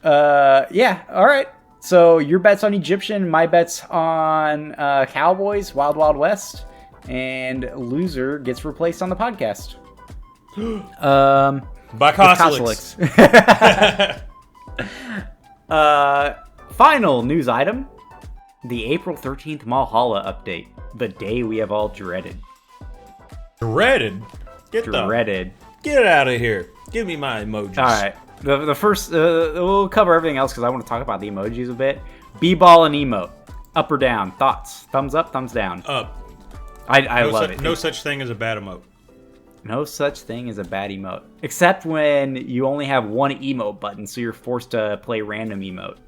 Yeah. All right. So your bet's on Egyptian, my bet's on Cowboys, Wild Wild West, and loser gets replaced on the podcast. By Koslix. Final news item: the April 13th Brawlhalla update, the day we have all dreaded. Dreaded? Get out of here! Give me my emojis. All right. The first, we'll cover everything else because I want to talk about the emojis a bit. B-ball and emote. Up or down? Thoughts? Thumbs up, thumbs down? Up. I love it. No such thing as a bad emote. No such thing as a bad emote. Except when you only have one emote button, so you're forced to play random emote.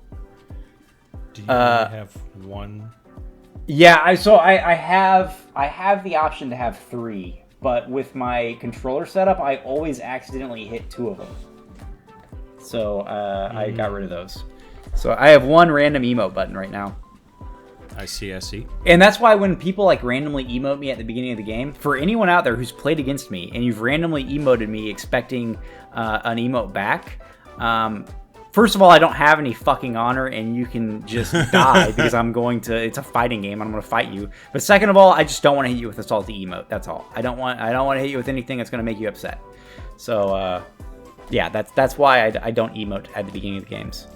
Do you only have one? Yeah, I have the option to have 3, but with my controller setup, I always accidentally hit 2 of them. So I got rid of those. So I have one random emote button right now. I see. And that's why when people like randomly emote me at the beginning of the game, for anyone out there who's played against me and you've randomly emoted me expecting an emote back, first of all, I don't have any fucking honor and you can just die because it's a fighting game. I'm going to fight you. But second of all, I just don't want to hit you with a salty emote. That's all. I don't want to hit you with anything that's going to make you upset. So, yeah, that's why I don't emote at the beginning of the games.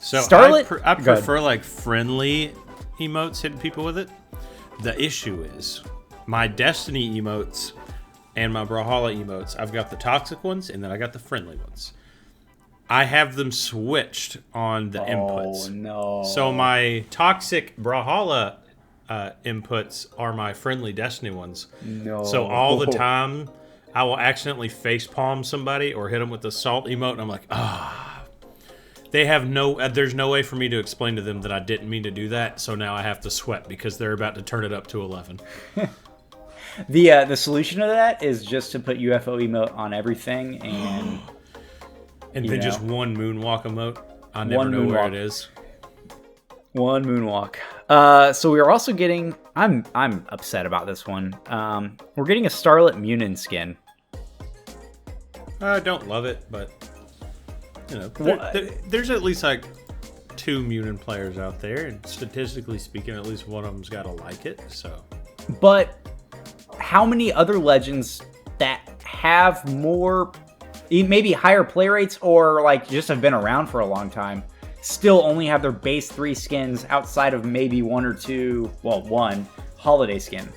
So Starlet, I prefer like friendly emotes, hitting people with it. The issue is my Destiny emotes and my Brawlhalla emotes. I've got the toxic ones and then I got the friendly ones. I have them switched on the inputs. Oh no! So my toxic Brawlhalla inputs are my friendly Destiny ones. No. So all the time, I will accidentally facepalm somebody or hit them with the salt emote, and I'm like, They have there's no way for me to explain to them that I didn't mean to do that, so now I have to sweat because they're about to turn it up to 11. The solution to that is just to put UFO emote on everything and then just one moonwalk emote. I never know where it is. One moonwalk. So we are also getting. I'm upset about this one. We're getting a Starlet Munin skin. I don't love it, but you know, there's at least like 2 Munin players out there, and statistically speaking, at least one of them's got to like it. So, but how many other legends that have more, maybe higher play rates, or like just have been around for a long time, still only have their base 3 skins outside of maybe 1 or 2, well, 1 holiday skin?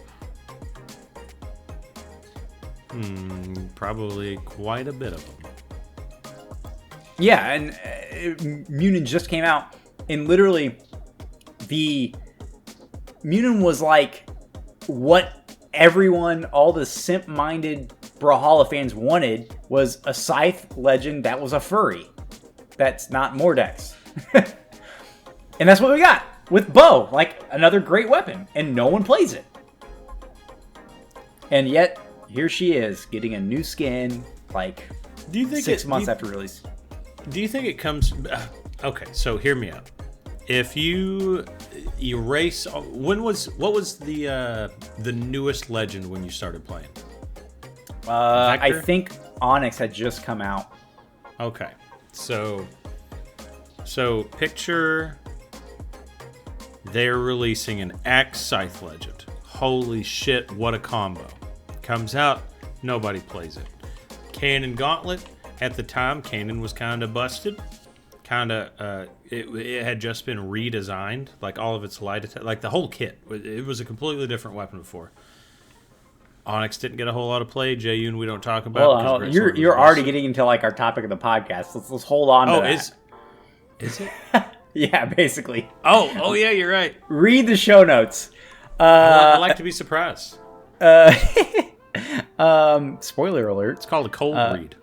Probably quite a bit of them. Yeah, and Munin just came out, and literally, the Munin was like what everyone, all the simp-minded Brawlhalla fans wanted, was a Scythe legend that was a furry. That's not Mordex. And that's what we got with Bo, like another great weapon, and no one plays it. And yet, here she is, getting a new skin, like 6 months after release. Do you think it comes... okay, so hear me out. If you erase... what was the newest legend when you started playing? I think Onyx had just come out. Okay, so picture they're releasing an Axe Scythe Legend. Holy shit, what a combo. Comes out, nobody plays it. Cannon Gauntlet, at the time, Cannon was kind of busted. It had just been redesigned, like all of its light attack, like the whole kit. It was a completely different weapon before. Onyx didn't get a whole lot of play. Jayun we don't talk about. Well, you're already getting into like our topic of the podcast. Let's hold on to that. Is it? Yeah, basically. Oh yeah, you're right. Read the show notes. I like to be surprised. Spoiler alert. It's called a cold read.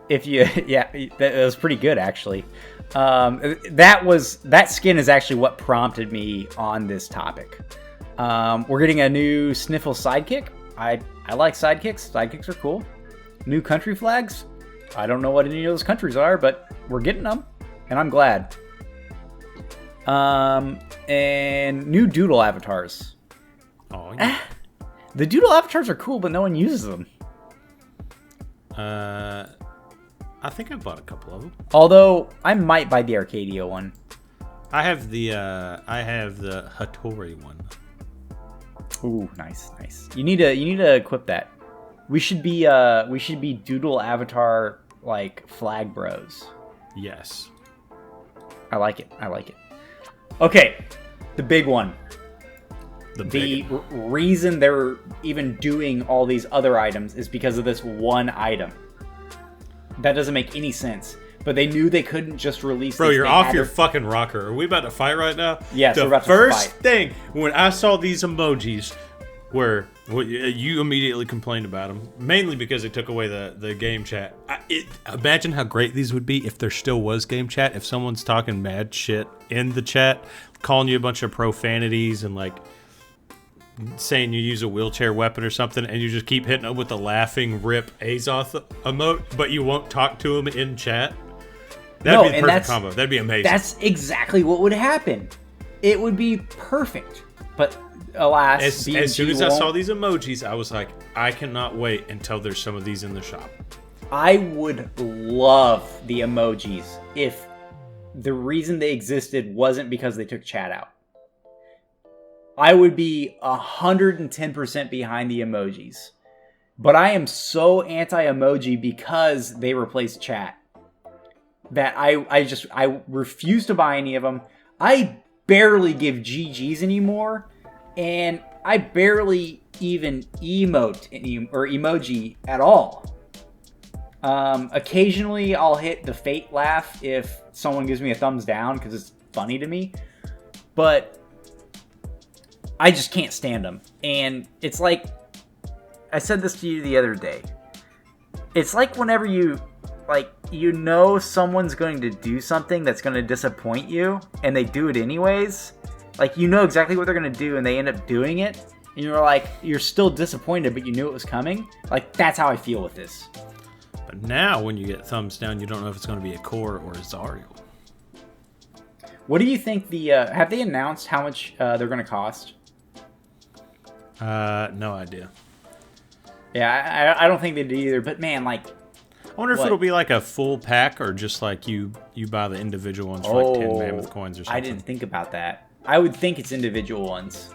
That was pretty good actually. That skin is actually what prompted me on this topic. We're getting a new Sniffle sidekick. I like sidekicks. Sidekicks are cool. New country flags. I don't know what any of those countries are, but we're getting them, and I'm glad. And new doodle avatars. Oh, yeah. The doodle avatars are cool, but no one uses them. I think I bought a couple of them. Although I might buy the Arcadia one. I have the Hattori one. Ooh, nice. You need to equip that. We should be doodle avatar like flag bros. Yes. I like it. Okay, the big one. The reason they're even doing all these other items is because of this one item. That doesn't make any sense. But they knew they couldn't just release. Bro, you're off your fucking rocker. Are we about to fight right now? Yes, we're about to fight. The first thing when I saw these emojis, where you immediately complained about them, mainly because it took away the game chat. Imagine how great these would be if there still was game chat. If someone's talking mad shit in the chat, calling you a bunch of profanities and like saying you use a wheelchair weapon or something, and you just keep hitting them with the laughing rip Azoth emote, but you won't talk to them in chat. That'd be the perfect combo. That'd be amazing. That's exactly what would happen. It would be perfect. But alas, as soon as I saw these emojis, I was like, I cannot wait until there's some of these in the shop. I would love the emojis if the reason they existed wasn't because they took chat out. I would be 110% behind the emojis. But I am so anti-emoji because they replace chat that I refuse to buy any of them. I barely give GGs anymore, and I barely even emote or emoji at all. Occasionally I'll hit the fate laugh if someone gives me a thumbs down because it's funny to me, but I just can't stand them. And it's like, I said this to you the other day. It's like whenever you know someone's going to do something that's going to disappoint you, and they do it anyways. Like, you know exactly what they're going to do, and they end up doing it, and you're like, you're still disappointed, but you knew it was coming. Like, that's how I feel with this. But now, when you get thumbs down, you don't know if it's going to be a Core or a Zariel. What do you think have they announced how much they're going to cost? No idea. Yeah, I don't think they did either, but man, like, I wonder if it'll be like a full pack or just like you buy the individual ones for like 10 mammoth coins or something. I didn't think about that. I would think it's individual ones.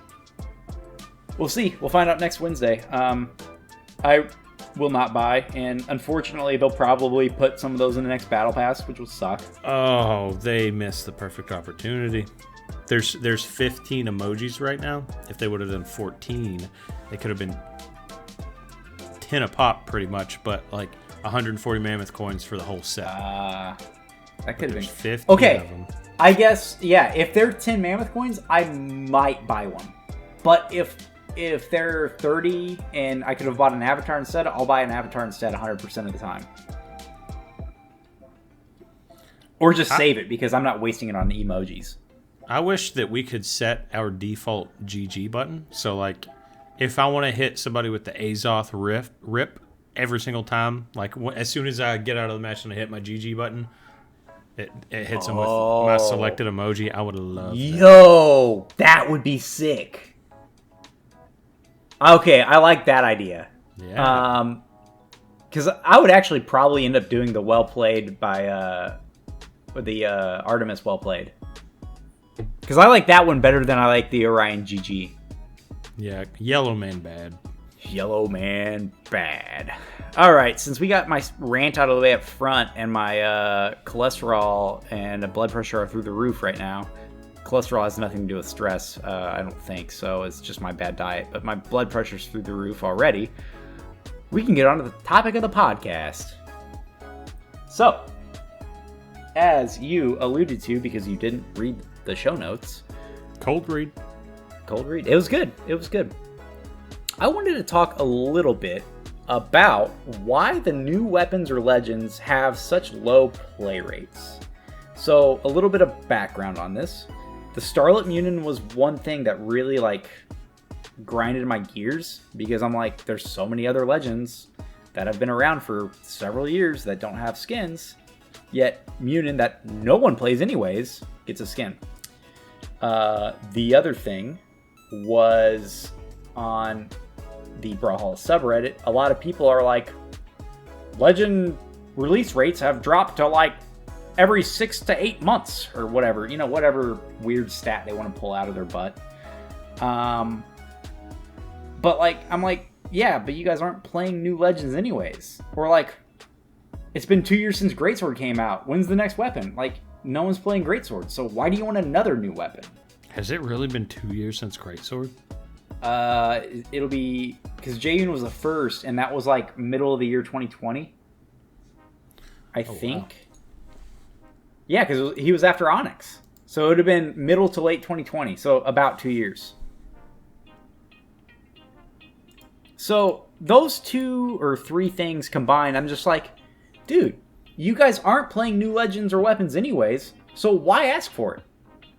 We'll see. We'll find out next Wednesday. I will not buy, and unfortunately, they'll probably put some of those in the next Battle Pass, which will suck. Oh, they missed the perfect opportunity. There's 15 emojis right now. If they would have done 14, they could have been 10 a pop pretty much, but like 140 mammoth coins for the whole set. That could have been 50 of them. I guess, yeah, if they're 10 mammoth coins, I might buy one. But if they're 30 and I could have bought an avatar instead, I'll buy an avatar instead 100% of the time. Or just save it, because I'm not wasting it on the emojis. I wish that we could set our default GG button. So, like, if I want to hit somebody with the Azoth rip every single time, like, as soon as I get out of the match and I hit my GG button, it hits them with my selected emoji. I would love that. Yo, that would be sick. Okay, I like that idea. Yeah. Because I would actually probably end up doing the well played by the Artemis well played. Because I like that one better than I like the Orion GG. Yeah, Yellow Man bad. Yellow Man bad. All right, since we got my rant out of the way up front and my cholesterol and blood pressure are through the roof right now. Cholesterol has nothing to do with stress, I don't think, so it's just my bad diet. But my blood pressure's through the roof already. We can get on to the topic of the podcast. So, as you alluded to, because you didn't read the show notes. Cold read. It was good. I wanted to talk a little bit about why the new weapons or legends have such low play rates. So, a little bit of background on this. The Starlit Munin was one thing that really, grinded my gears because I'm like, there's so many other legends that have been around for several years that don't have skins, yet Munin, that no one plays anyways, gets a skin. The other thing was on the Brawlhalla subreddit, a lot of people are like, legend release rates have dropped to like every 6 to 8 months or whatever, whatever weird stat they want to pull out of their butt. But like, I'm like, yeah, but you guys aren't playing new legends anyways. Or like, it's been 2 years since Greatsword came out. When's the next weapon? Like, no one's playing Greatsword, so why do you want another new weapon? Has it really been 2 years since Greatsword? It'll be, because Jaehyun was the first, and that was like middle of the year 2020. I think. Wow. Yeah, because he was after Onyx. So it would have been middle to late 2020, so about 2 years. So those 2 or 3 things combined, I'm just like, dude, you guys aren't playing new legends or weapons anyways, so why ask for it?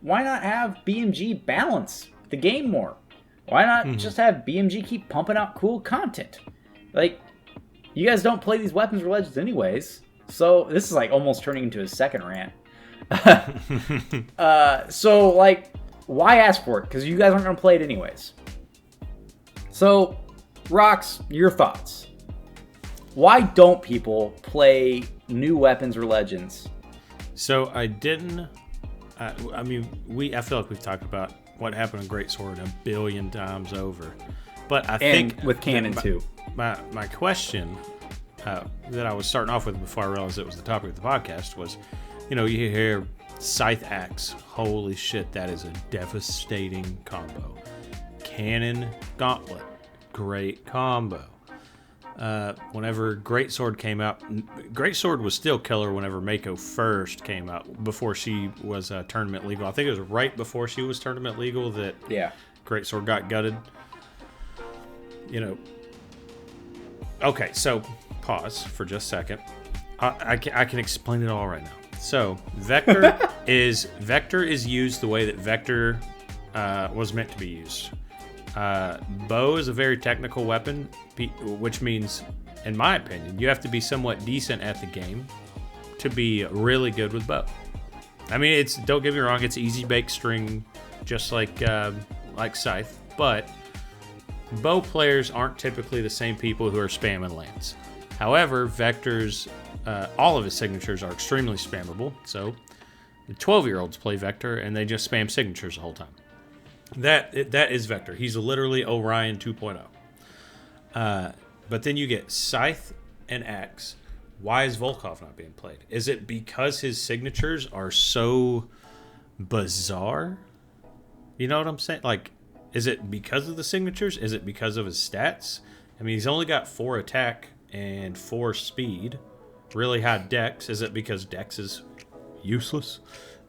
Why not have BMG balance the game more? Why not just have BMG keep pumping out cool content? Like, you guys don't play these weapons or legends anyways, so this is like almost turning into a second rant. So, like, why ask for it? Because you guys aren't going to play it anyways. So, Rox, your thoughts. Why don't people play new weapons or legends? So, I didn't... I feel like we've talked about what happened in Greatsword a billion times over. But I think... with Canon, too. My question that I was starting off with before I realized it was the topic of the podcast was... you hear Scythe Axe. Holy shit, that is a devastating combo. Cannon Gauntlet. Great combo. Whenever Greatsword came out, Greatsword was still killer whenever Mako first came out, before she was tournament legal. I think it was right before she was tournament legal that Greatsword got gutted. Okay, so pause for just a second. I can explain it all right now. So, Vector is used the way that Vector was meant to be used. Bow is a very technical weapon, which means, in my opinion, you have to be somewhat decent at the game to be really good with bow. I mean, don't get me wrong, it's easy bake string, just like Scythe, but bow players aren't typically the same people who are spamming lands. However, Vector's all of his signatures are extremely spammable, so the 12-year-olds play Vector and they just spam signatures the whole time. That is Vector. He's literally Orion 2.0. But then you get Scythe and Axe. Why is Volkov not being played? Is it because his signatures are so bizarre? You know what I'm saying? Like, is it because of the signatures? Is it because of his stats? I mean, he's only got 4 attack and 4 speed. Really high dex. Is it because dex is useless?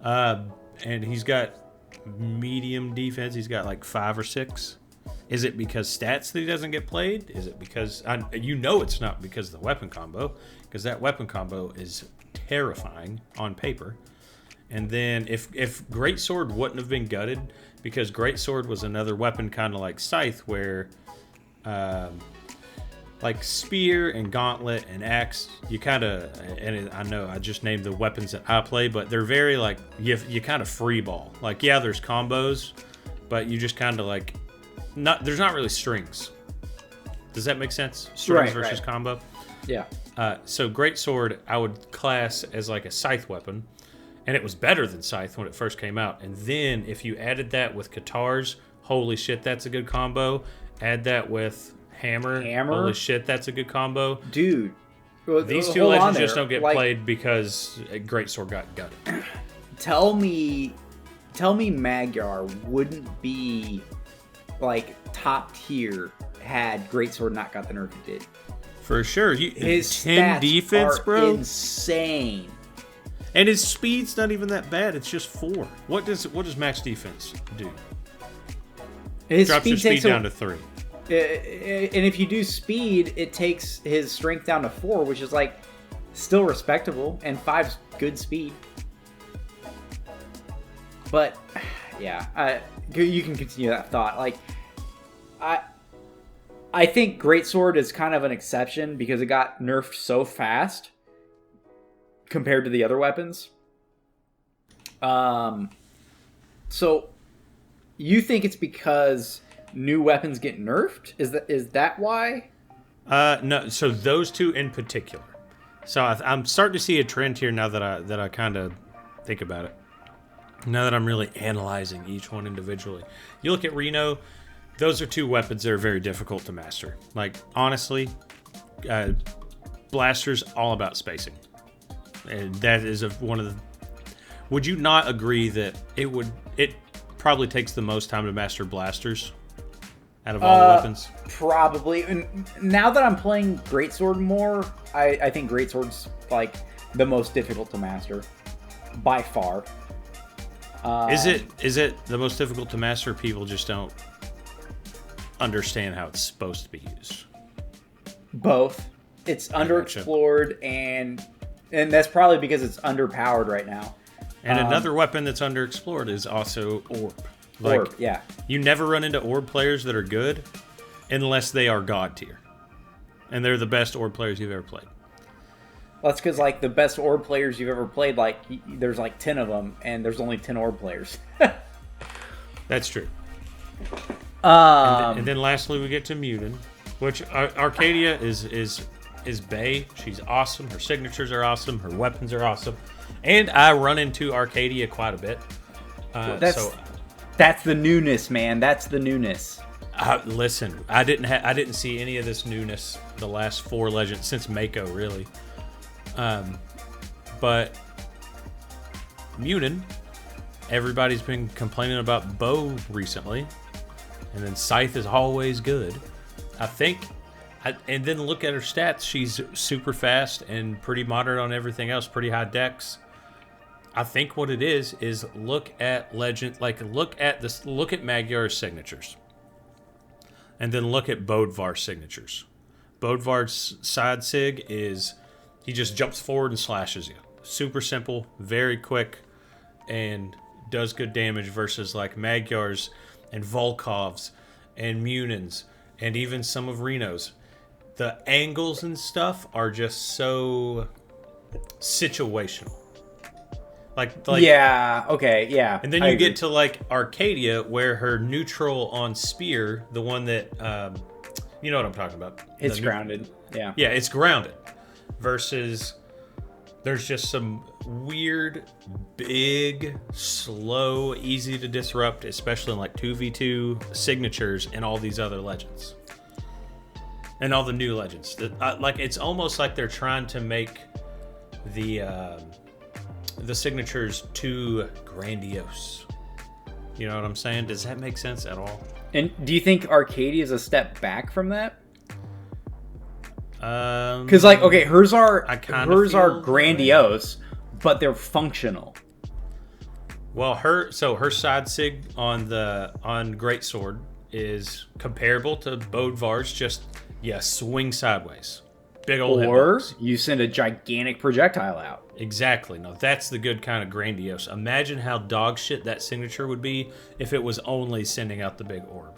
And he's got medium defense. He's got like 5 or 6. Is it because stats that he doesn't get played? Is it because it's not because of the weapon combo, because that weapon combo is terrifying on paper. And then if Greatsword wouldn't have been gutted, because Greatsword was another weapon kind of like Scythe, where like Spear and Gauntlet and Axe, you kind of, and I know I just named the weapons that I play, but they're very like, you kind of free ball. Like, yeah, there's combos, but you just kind of like, there's not really strings. Does that make sense? Strings versus combo? Yeah. So Greatsword, I would class as like a Scythe weapon, and it was better than Scythe when it first came out. And then if you added that with Katars, holy shit, that's a good combo. Add that with Hammer. Holy shit, that's a good combo. Dude. These two legends just don't get played because Greatsword got gutted. Tell me Magyar wouldn't be like top tier had Greatsword not got the nerf it did. For sure. His 10 stats defense, are bro. Insane. And his speed's not even that bad. It's just 4. What does max defense do? His drops your speed down to 3. And if you do speed, it takes his strength down to 4, which is like still respectable, and 5's good speed. But yeah, you can continue that thought. Like, I think Greatsword is kind of an exception because it got nerfed so fast compared to the other weapons. So you think it's because new weapons get nerfed? Is that why? No. So those two in particular. So I'm starting to see a trend here now that I kind of think about it. Now that I'm really analyzing each one individually. You look at Reno, those are two weapons that are very difficult to master. Like, honestly, Blaster's all about spacing. And that is one of the... Would you not agree that it probably takes the most time to master Blasters out of all the weapons? Probably. And now that I'm playing Greatsword more, I think Greatsword's like the most difficult to master by far. Is it the most difficult to master? People just don't understand how it's supposed to be used. Both. It's underexplored, and that's probably because it's underpowered right now. And another weapon that's underexplored is also Orb. Orb, yeah. You never run into Orb players that are good unless they are God tier. And they're the best Orb players you've ever played. Well, that's because, like, the best Orb players you've ever played, like, there's like 10 of them, and there's only 10 Orb players. That's true. And then lastly, we get to Munin, which Arcadia is bae. She's awesome. Her signatures are awesome. Her weapons are awesome. And I run into Arcadia quite a bit. That's the newness, man. That's the newness. Listen, I didn't see any of this newness the last 4 Legends since Mako, really. But Munin, everybody's been complaining about Bow recently, and then Scythe is always good. I think, and then look at her stats. She's super fast and pretty moderate on everything else. Pretty high dex. I think what it is look at Legend, like look at Magyar's signatures, and then look at Bodvar's signatures. Bodvar's side sig is he just jumps forward and slashes you. Super simple, very quick, and does good damage versus like Magyar's and Volkov's and Munin's and even some of Reno's. The angles and stuff are just so situational. Like yeah, okay, yeah. And then you get to like Arcadia, where her neutral on Spear, the one that you know what I'm talking about. It's grounded. Yeah. Yeah, it's grounded. Versus there's just some weird, big, slow, easy to disrupt, especially in like 2v2 signatures and all these other legends. And all the new legends. Like it's almost like they're trying to make the signatures too grandiose. You know what I'm saying? Does that make sense at all? And do you think Arcadia is a step back from that? Because like, okay, hers are grandiose, but they're functional. Well, her side sig on Greatsword is comparable to Bodvar's, just swing sideways. Big old or hitbox. You send a gigantic projectile out. Exactly. No, that's the good kind of grandiose. Imagine how dog shit that signature would be if it was only sending out the big orb.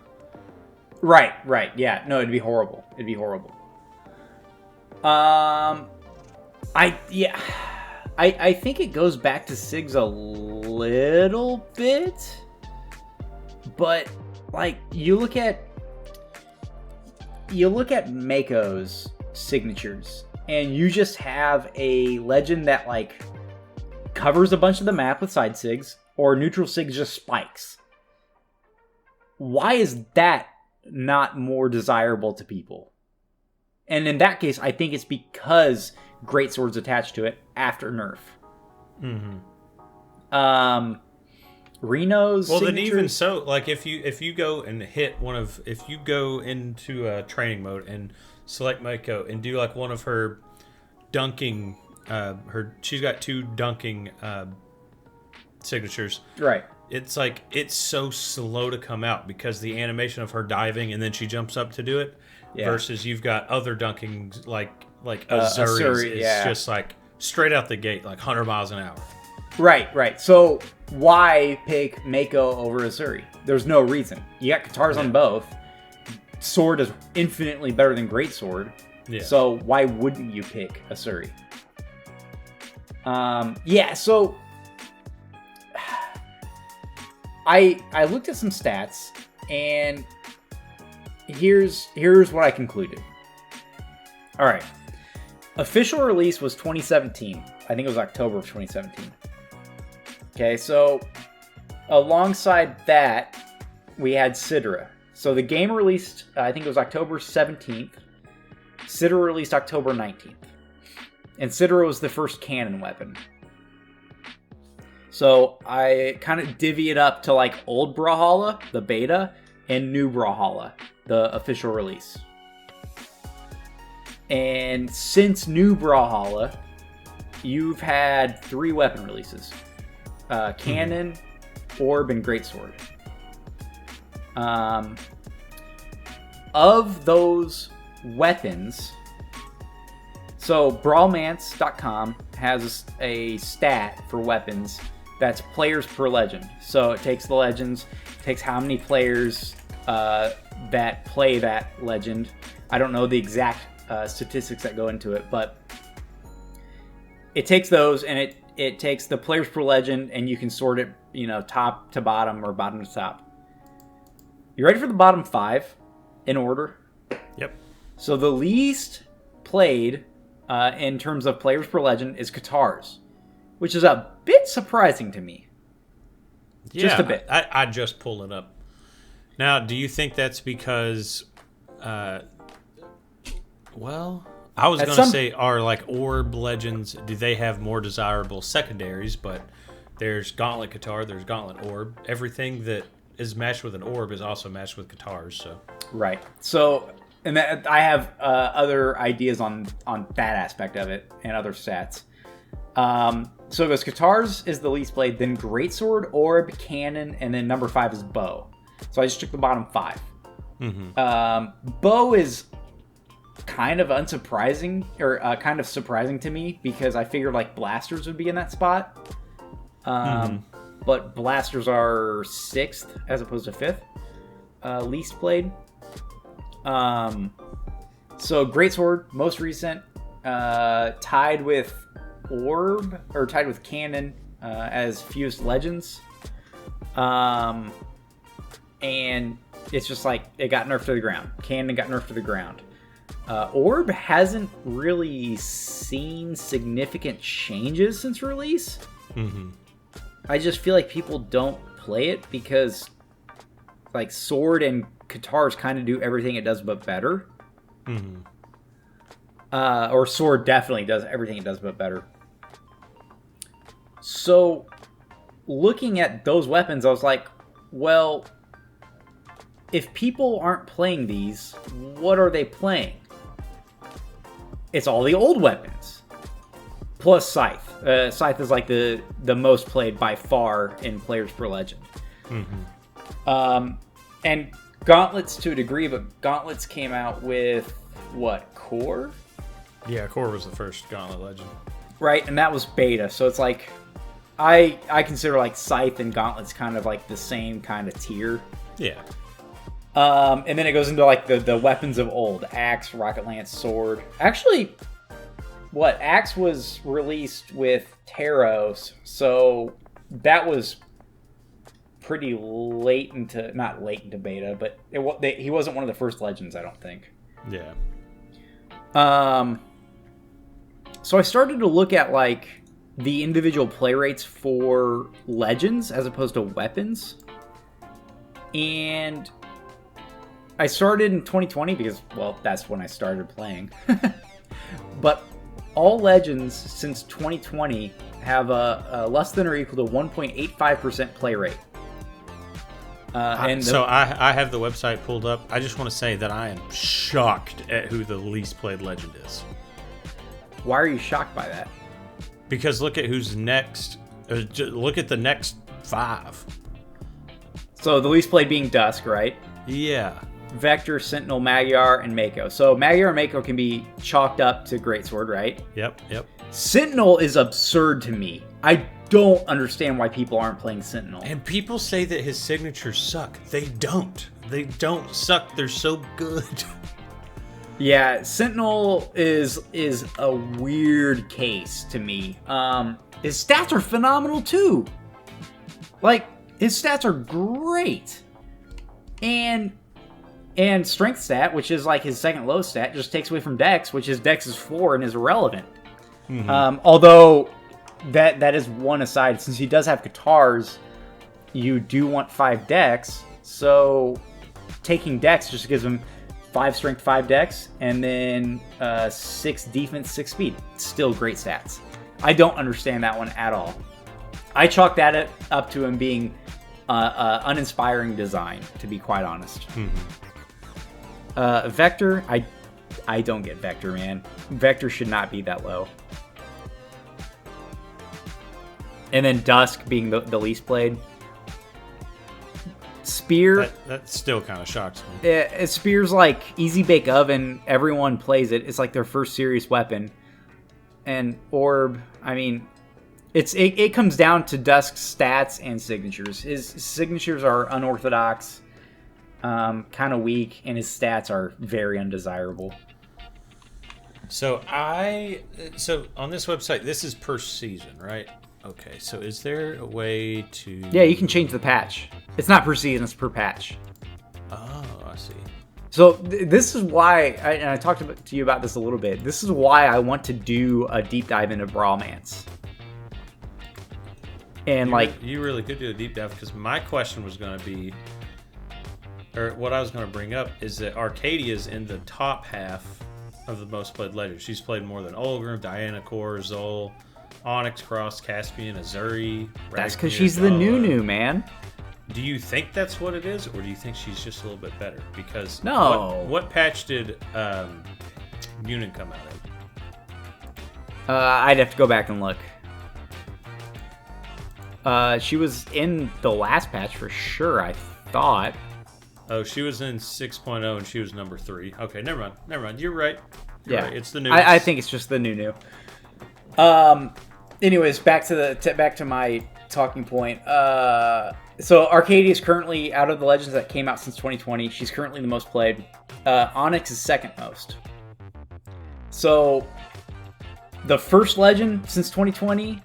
Right. Yeah. No, it'd be horrible. I think it goes back to Sigs a little bit, but like you look at Mako's signatures, and you just have a legend that like covers a bunch of the map with side sigs, or neutral sigs just spikes. Why is that not more desirable to people? And in that case, I think it's because Greatsword's attached to it after nerf. Mm-hmm. Reno's well, signatures... then even so, like if you go and hit if you go into a training mode and select Mako and do like one of her dunking, she's got 2 dunking signatures. Right. It's like it's so slow to come out because the animation of her diving and then she jumps up to do it. Yeah. Versus you've got other dunking like Azuri's is just like straight out the gate, like 100 miles an hour. Right. So why pick Mako over Azuri? There's no reason. You got Katars on both. Sword is infinitely better than Greatsword. Yeah. So why wouldn't you pick a Suri? Yeah, so I looked at some stats, and here's what I concluded. All right. Official release was 2017. I think it was October of 2017. Okay, so alongside that, we had Sidra. So the game released, I think it was October 17th. Sidra released October 19th. And Sidra was the first canon weapon. So I kind of divvy it up to like old Brawlhalla, the beta, and new Brawlhalla, the official release. And since new Brawlhalla, you've had 3 weapon releases. Cannon, Orb, and Greatsword. Of those weapons, so Brawlmance.com has a stat for weapons that's players per legend. So it takes the legends, takes how many players that play that legend. I don't know the exact statistics that go into it, but it takes those, and it takes the players per legend, and you can sort it, top to bottom or bottom to top. You ready for the bottom 5 in order? Yep. So the least played in terms of players per legend is Katars, which is a bit surprising to me. Yeah, just a bit. I just pulled it up. Now, do you think that's because, I was going to say, are like Orb legends, do they have more desirable secondaries? But there's Gauntlet Katar, there's Gauntlet Orb. Everything that is matched with an Orb is also matched with Katars. So right. So, and that, I have other ideas on that aspect of it and other stats. So it goes Katars is the least played, then Greatsword, Orb, Cannon, and then number 5 is Bow. So I just took the bottom 5. Mm-hmm. Bow is kind of unsurprising, or kind of surprising to me, because I figured like blasters would be in that spot. But blasters are 6th as opposed to 5th least played. So Greatsword, most recent, tied with Orb, or tied with Cannon as fewest legends. And it's just like it got nerfed to the ground. Cannon got nerfed to the ground. Orb hasn't really seen significant changes since release. Mm-hmm. I just feel like people don't play it because like Sword and Katars kind of do everything it does but better. Mm-hmm. Or Sword definitely does everything it does but better. So looking at those weapons, I was like, well, if people aren't playing these, what are they playing? It's all the old weapons. Plus Scythe. Scythe is like the most played by far in players per legend. Mm-hmm. And Gauntlets to a degree, but Gauntlets came out with, what, Core? Yeah, Core was the first Gauntlet legend. Right, and that was beta, so it's like, I consider like Scythe and Gauntlets kind of like the same kind of tier. Yeah. And then it goes into like the weapons of old. Axe, Rocket Lance, Sword. Actually, Axe was released with Taros, so that was pretty late into, not late into beta, but he wasn't one of the first legends, I don't think. Yeah. So I started to look at like the individual play rates for legends as opposed to weapons. And I started in 2020 because, well, that's when I started playing. But all legends since 2020 have a less than or equal to 1.85% play rate. I have the website pulled up. I just want to say that I am shocked at who the least played legend is. Why are you shocked by that? Because look at who's next. Look at the next 5. So the least played being Dusk, right? Yeah. Vector, Sentinel, Magyar, and Mako. So Magyar and Mako can be chalked up to Greatsword, right? Yep. Sentinel is absurd to me. I don't understand why people aren't playing Sentinel. And people say that his signatures suck. They don't. They don't suck. They're so good. Yeah, Sentinel is a weird case to me. His stats are phenomenal too. Like, his stats are great. And strength stat, which is like his second low stat, just takes away from Dex, which is Dex's 4 and is irrelevant. Although that is one aside, since he does have guitars, you do want 5 Dex, so taking Dex just gives him 5 strength, 5 Dex, and then 6 defense, 6 speed. Still great stats. I don't understand that one at all. I chalk that up to him being uninspiring design, to be quite honest. Vector, I don't get Vector, man. Vector should not be that low. And then Dusk being the least played. Spear. That still kind of shocks me. Spear's like easy bake oven. Everyone plays it. It's like their first serious weapon. And Orb, I mean, it comes down to Dusk's stats and signatures. His signatures are unorthodox, kind of weak, and his stats are very undesirable. So on this website, this is per season, right? Okay, so is there a way to... Yeah, you can change the patch. It's not per season, it's per patch. Oh, I see. So this is why, and I talked to you about this a little bit, this is why I want to do a deep dive into Brawlmance. And you really could do a deep dive, because my question was going to be, or what I was going to bring up, is that Arcadia's in the top half of the most played legends. She's played more than Olgrim, Diana, Core, Zol, Onyx, Cross, Caspian, Azuri. That's because she's the new man. Do you think that's what it is, or do you think she's just a little bit better? Because what patch did Munin come out of? I'd have to go back and look. She was in the last patch for sure, I thought. Oh, she was in 6.0 and she was number 3. Okay, never mind. You're right. You're right. It's the new. I think it's just the new. Anyways, back to my talking point. So Arcadia is currently, out of the legends that came out since 2020, she's currently the most played. Onyx is second most. So the first legend since 2020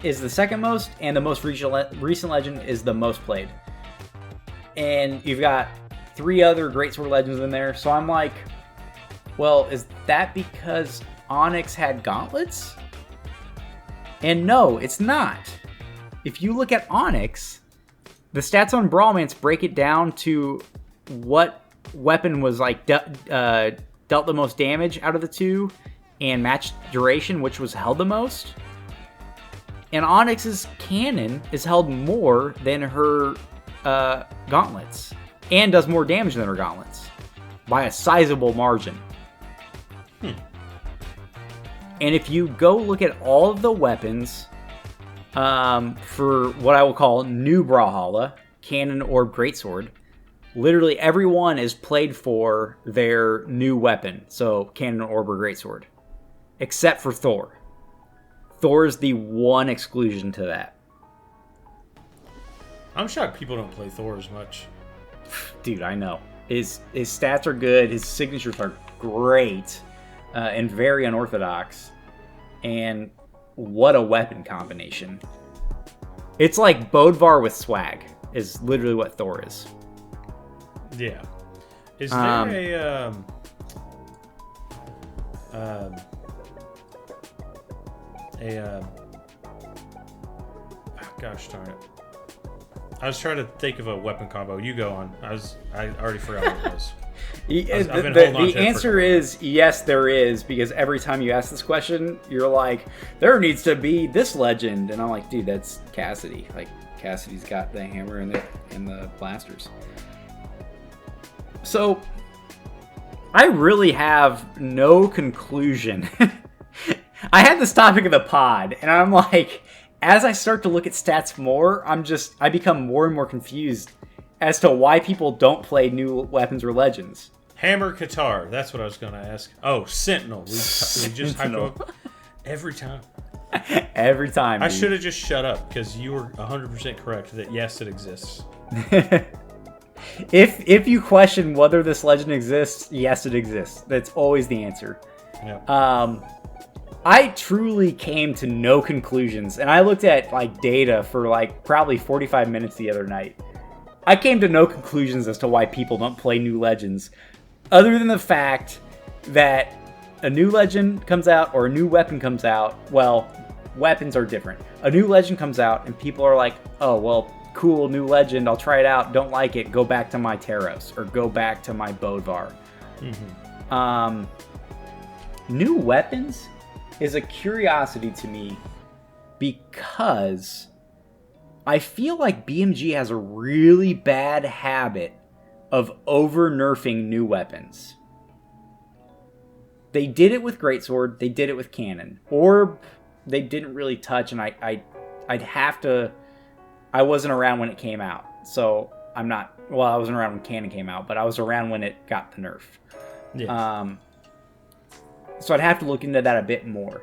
is the second most, and the most recent legend is the most played. And you've got 3 other Greatsword legends in there. So I'm like, well, is that because Onyx had gauntlets? And no, it's not. If you look at Onyx, the stats on Brawlmance break it down to what weapon was like dealt the most damage out of the 2, and match duration, which was held the most. And Onyx's cannon is held more than her gauntlets, and does more damage than her gauntlets by a sizable margin. And if you go look at all of the weapons for what I will call new Brawlhalla, Cannon, Orb, Greatsword, literally everyone is played for their new weapon. So Cannon, Orb, or Greatsword. Except for Thor. Thor is the one exclusion to that. I'm shocked people don't play Thor as much. Dude, I know. His stats are good. His signatures are great. And very unorthodox. And what a weapon combination. It's like Bodvar with swag, is literally what Thor is. Yeah. Is there gosh darn it. I was trying to think of a weapon combo. You go on. I already forgot what it was. The answer is yes, there is, because every time you ask this question, you're like, there needs to be this legend, and I'm like, dude, that's Cassidy. Like, Cassidy's got the hammer and the blasters. So I really have no conclusion. I had this topic of the pod, and I'm like, as I start to look at stats more, I become more and more confused as to why people don't play new weapons or legends. Hammer, Qatar. That's what I was going to ask. Oh, Sentinel. We just hyped up every time. Every time. I should have just shut up, because you were 100% correct that yes, it exists. If you question whether this legend exists, yes, it exists. That's always the answer. Yep. I truly came to no conclusions, and I looked at like data for like probably 45 minutes the other night. I came to no conclusions as to why people don't play new legends, other than the fact that a new legend comes out or a new weapon comes out. Well, weapons are different. A new legend comes out and people are like, oh, well, cool, new legend, I'll try it out, don't like it, go back to my Taros or go back to my Bodvar. New weapons is a curiosity to me because I feel like BMG has a really bad habit of over-nerfing new weapons. They did it with Greatsword, they did it with Cannon. Orb, they didn't really touch, and I'd have to... I wasn't around when it came out, so I'm not... Well, I wasn't around when Cannon came out, but I was around when it got the nerf. Yeah. So I'd have to look into that a bit more.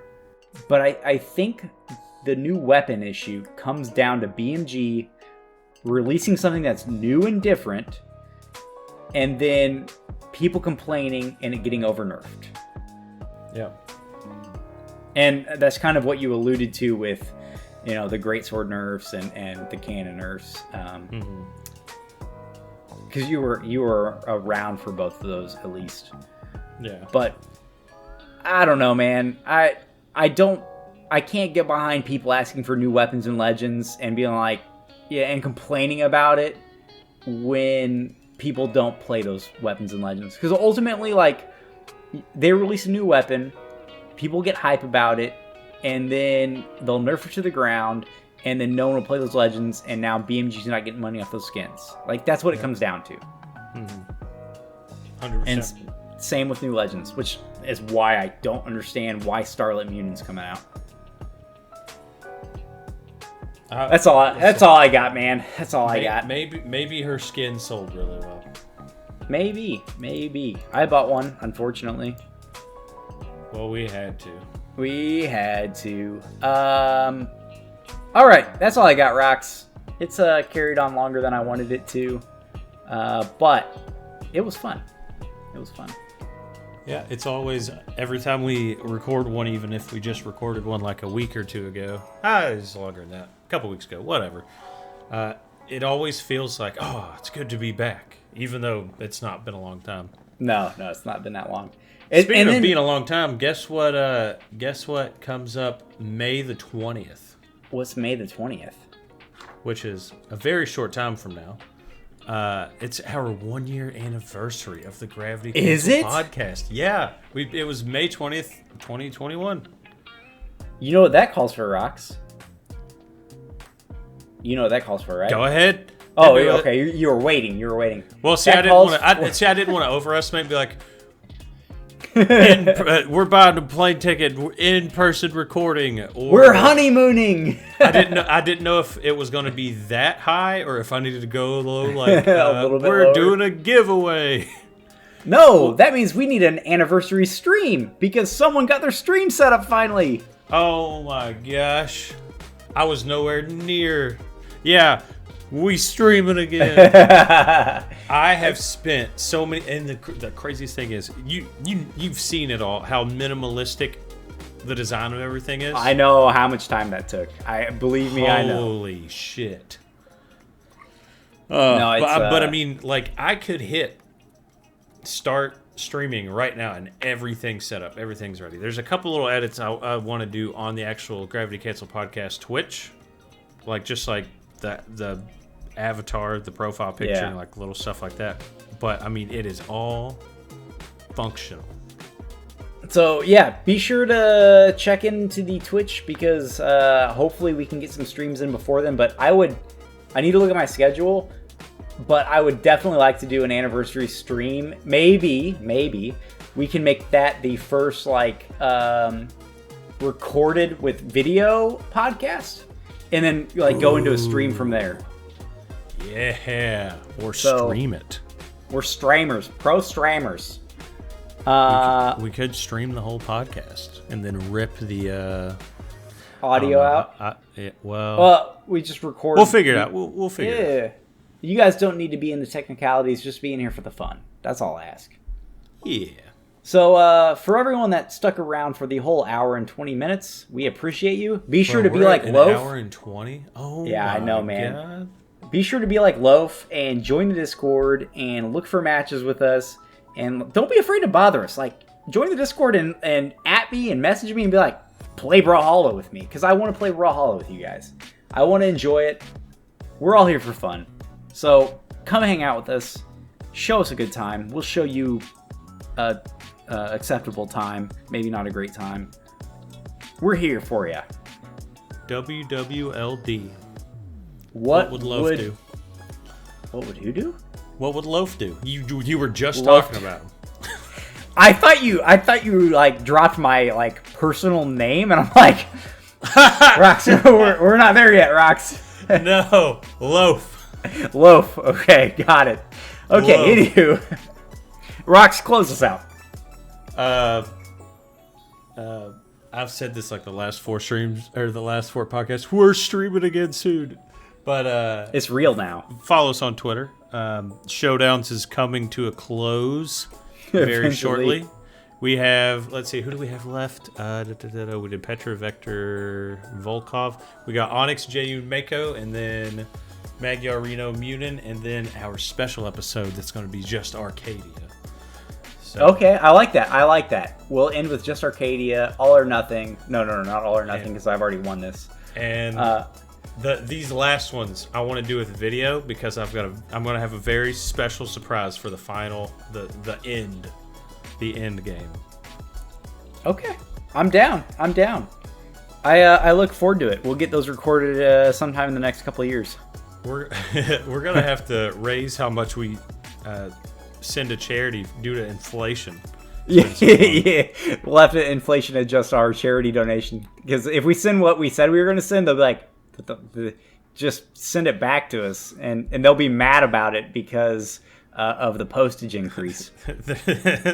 But I think the new weapon issue comes down to BMG releasing something that's new and different, and then people complaining and it getting over-nerfed. Yeah. And that's kind of what you alluded to with, you know, the Greatsword nerfs and the Cannon nerfs. Because you were around for both of those at least. Yeah. But I don't know, man. I can't get behind people asking for new weapons and legends and being like, yeah, and complaining about it when people don't play those weapons and legends. Because ultimately, like, they release a new weapon, people get hype about it, and then they'll nerf it to the ground, and then no one will play those legends, and now BMG's not getting money off those skins. Like, that's what it comes down to. 100%. And same with new legends, which is why I don't understand why Starlit Munion's coming out. That's all I got, man. That's all I got. Maybe her skin sold really well. Maybe. I bought one, unfortunately. Well, we had to. All right, that's all I got, Rox. It's carried on longer than I wanted it to, but it was fun. Yeah, it's always, every time we record one, even if we just recorded one like a week or two ago, it's longer than that, a couple weeks ago, whatever, it always feels like, oh, it's good to be back, even though it's not been a long time. No, it's not been that long. Speaking of being a long time, guess what comes up May the 20th? What's May the 20th? Which is a very short time from now. It's our 1 year anniversary of the Gravity Podcast. Yeah, it was May 20th, 2021. You know what that calls for, Rox? You know what that calls for, right? Go ahead. Oh, okay. You were waiting. Well, see, I didn't want to overestimate and be like, we're buying a plane ticket, in-person recording, or we're honeymooning. I didn't know if it was going to be that high or if I needed to go low, like a little bit we're lower. doing a giveaway. No, that means we need an anniversary stream because someone got their stream set up finally. Oh my gosh, I was nowhere near. Yeah. We streaming again. I have spent so many, and the craziest thing is, you've seen it all. How minimalistic the design of everything is. I know how much time that took. Believe me, I know. Holy shit! No, it's, but I mean, like, I could hit start streaming right now, and everything's set up. Everything's ready. There's a couple little edits I want to do on the actual Gravity Cancel Podcast Twitch, like just like the avatar, the profile picture, and like little stuff like that. But I mean, it is all functional. So yeah, be sure to check into the Twitch because hopefully we can get some streams in before then. But I need to look at my schedule, but I would definitely like to do an anniversary stream. Maybe we can make that the first like recorded with video podcast, and then like go into a stream from there. Yeah, or stream it. We're streamers, pro streamers. We could stream the whole podcast and then rip the audio out. Well, We just record. We'll figure it out. We'll figure it out. You guys don't need to be in the technicalities, just being here for the fun. That's all I ask. Yeah. So, for everyone that stuck around for the whole hour and 20 minutes, we appreciate you. Be sure to be like Loaf. An hour and 20? Oh, yeah, I know, man. God. Be sure to be like Loaf and join the Discord and look for matches with us. And don't be afraid to bother us. Like, join the Discord and at me and message me and be like, play Brawlhalla with me. Because I want to play Brawlhalla with you guys. I want to enjoy it. We're all here for fun. So, come hang out with us. Show us a good time. We'll show you a acceptable time. Maybe not a great time. We're here for you. WWLD. What would Loaf do? What would who do? What would Loaf do? You were just Loaf. talking about him. I thought you like dropped my like personal name, and I'm like, Rox, we're not there yet, Rox. No, Loaf. Loaf. Okay, got it. Okay, anywho, Rox, close us out. I've said this like the last 4 streams or the last 4 podcasts. We're streaming again soon, but it's real now. Follow us on Twitter. Showdowns is coming to a close very shortly. We have, let's see, who do we have left? We did Petra, Vector, Volkov. We got Onyx, Ju, Mako, and then Magyar, Reno, Munin, and then our special episode that's going to be just Arcadia. So, okay, I like that. We'll end with just Arcadia, all or nothing. No, not all or nothing because I've already won this. And these last ones I want to do with video because I'm going to have a very special surprise for the final, the end game. Okay, I'm down. I look forward to it. We'll get those recorded sometime in the next couple of years. We're gonna have to raise how much we send to charity due to inflation. Yeah, we'll have to inflation adjust our charity donation because if we send what we said we were going to send, they'll be like, just send it back to us, and they'll be mad about it because of the postage increase. They're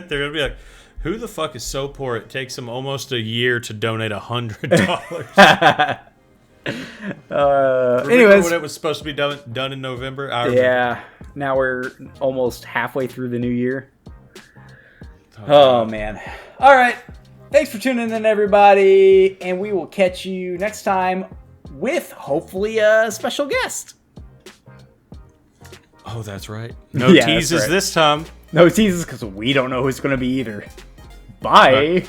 gonna be like, who the fuck is so poor it takes them almost a year to donate $100? Anyways, when it was supposed to be done in November. Yeah, now we're almost halfway through the new year. Oh man. All right, thanks for tuning in, everybody, and we will catch you next time with hopefully a special guest. Oh, that's right. No teases this time. No teases because we don't know who's going to be either. Bye.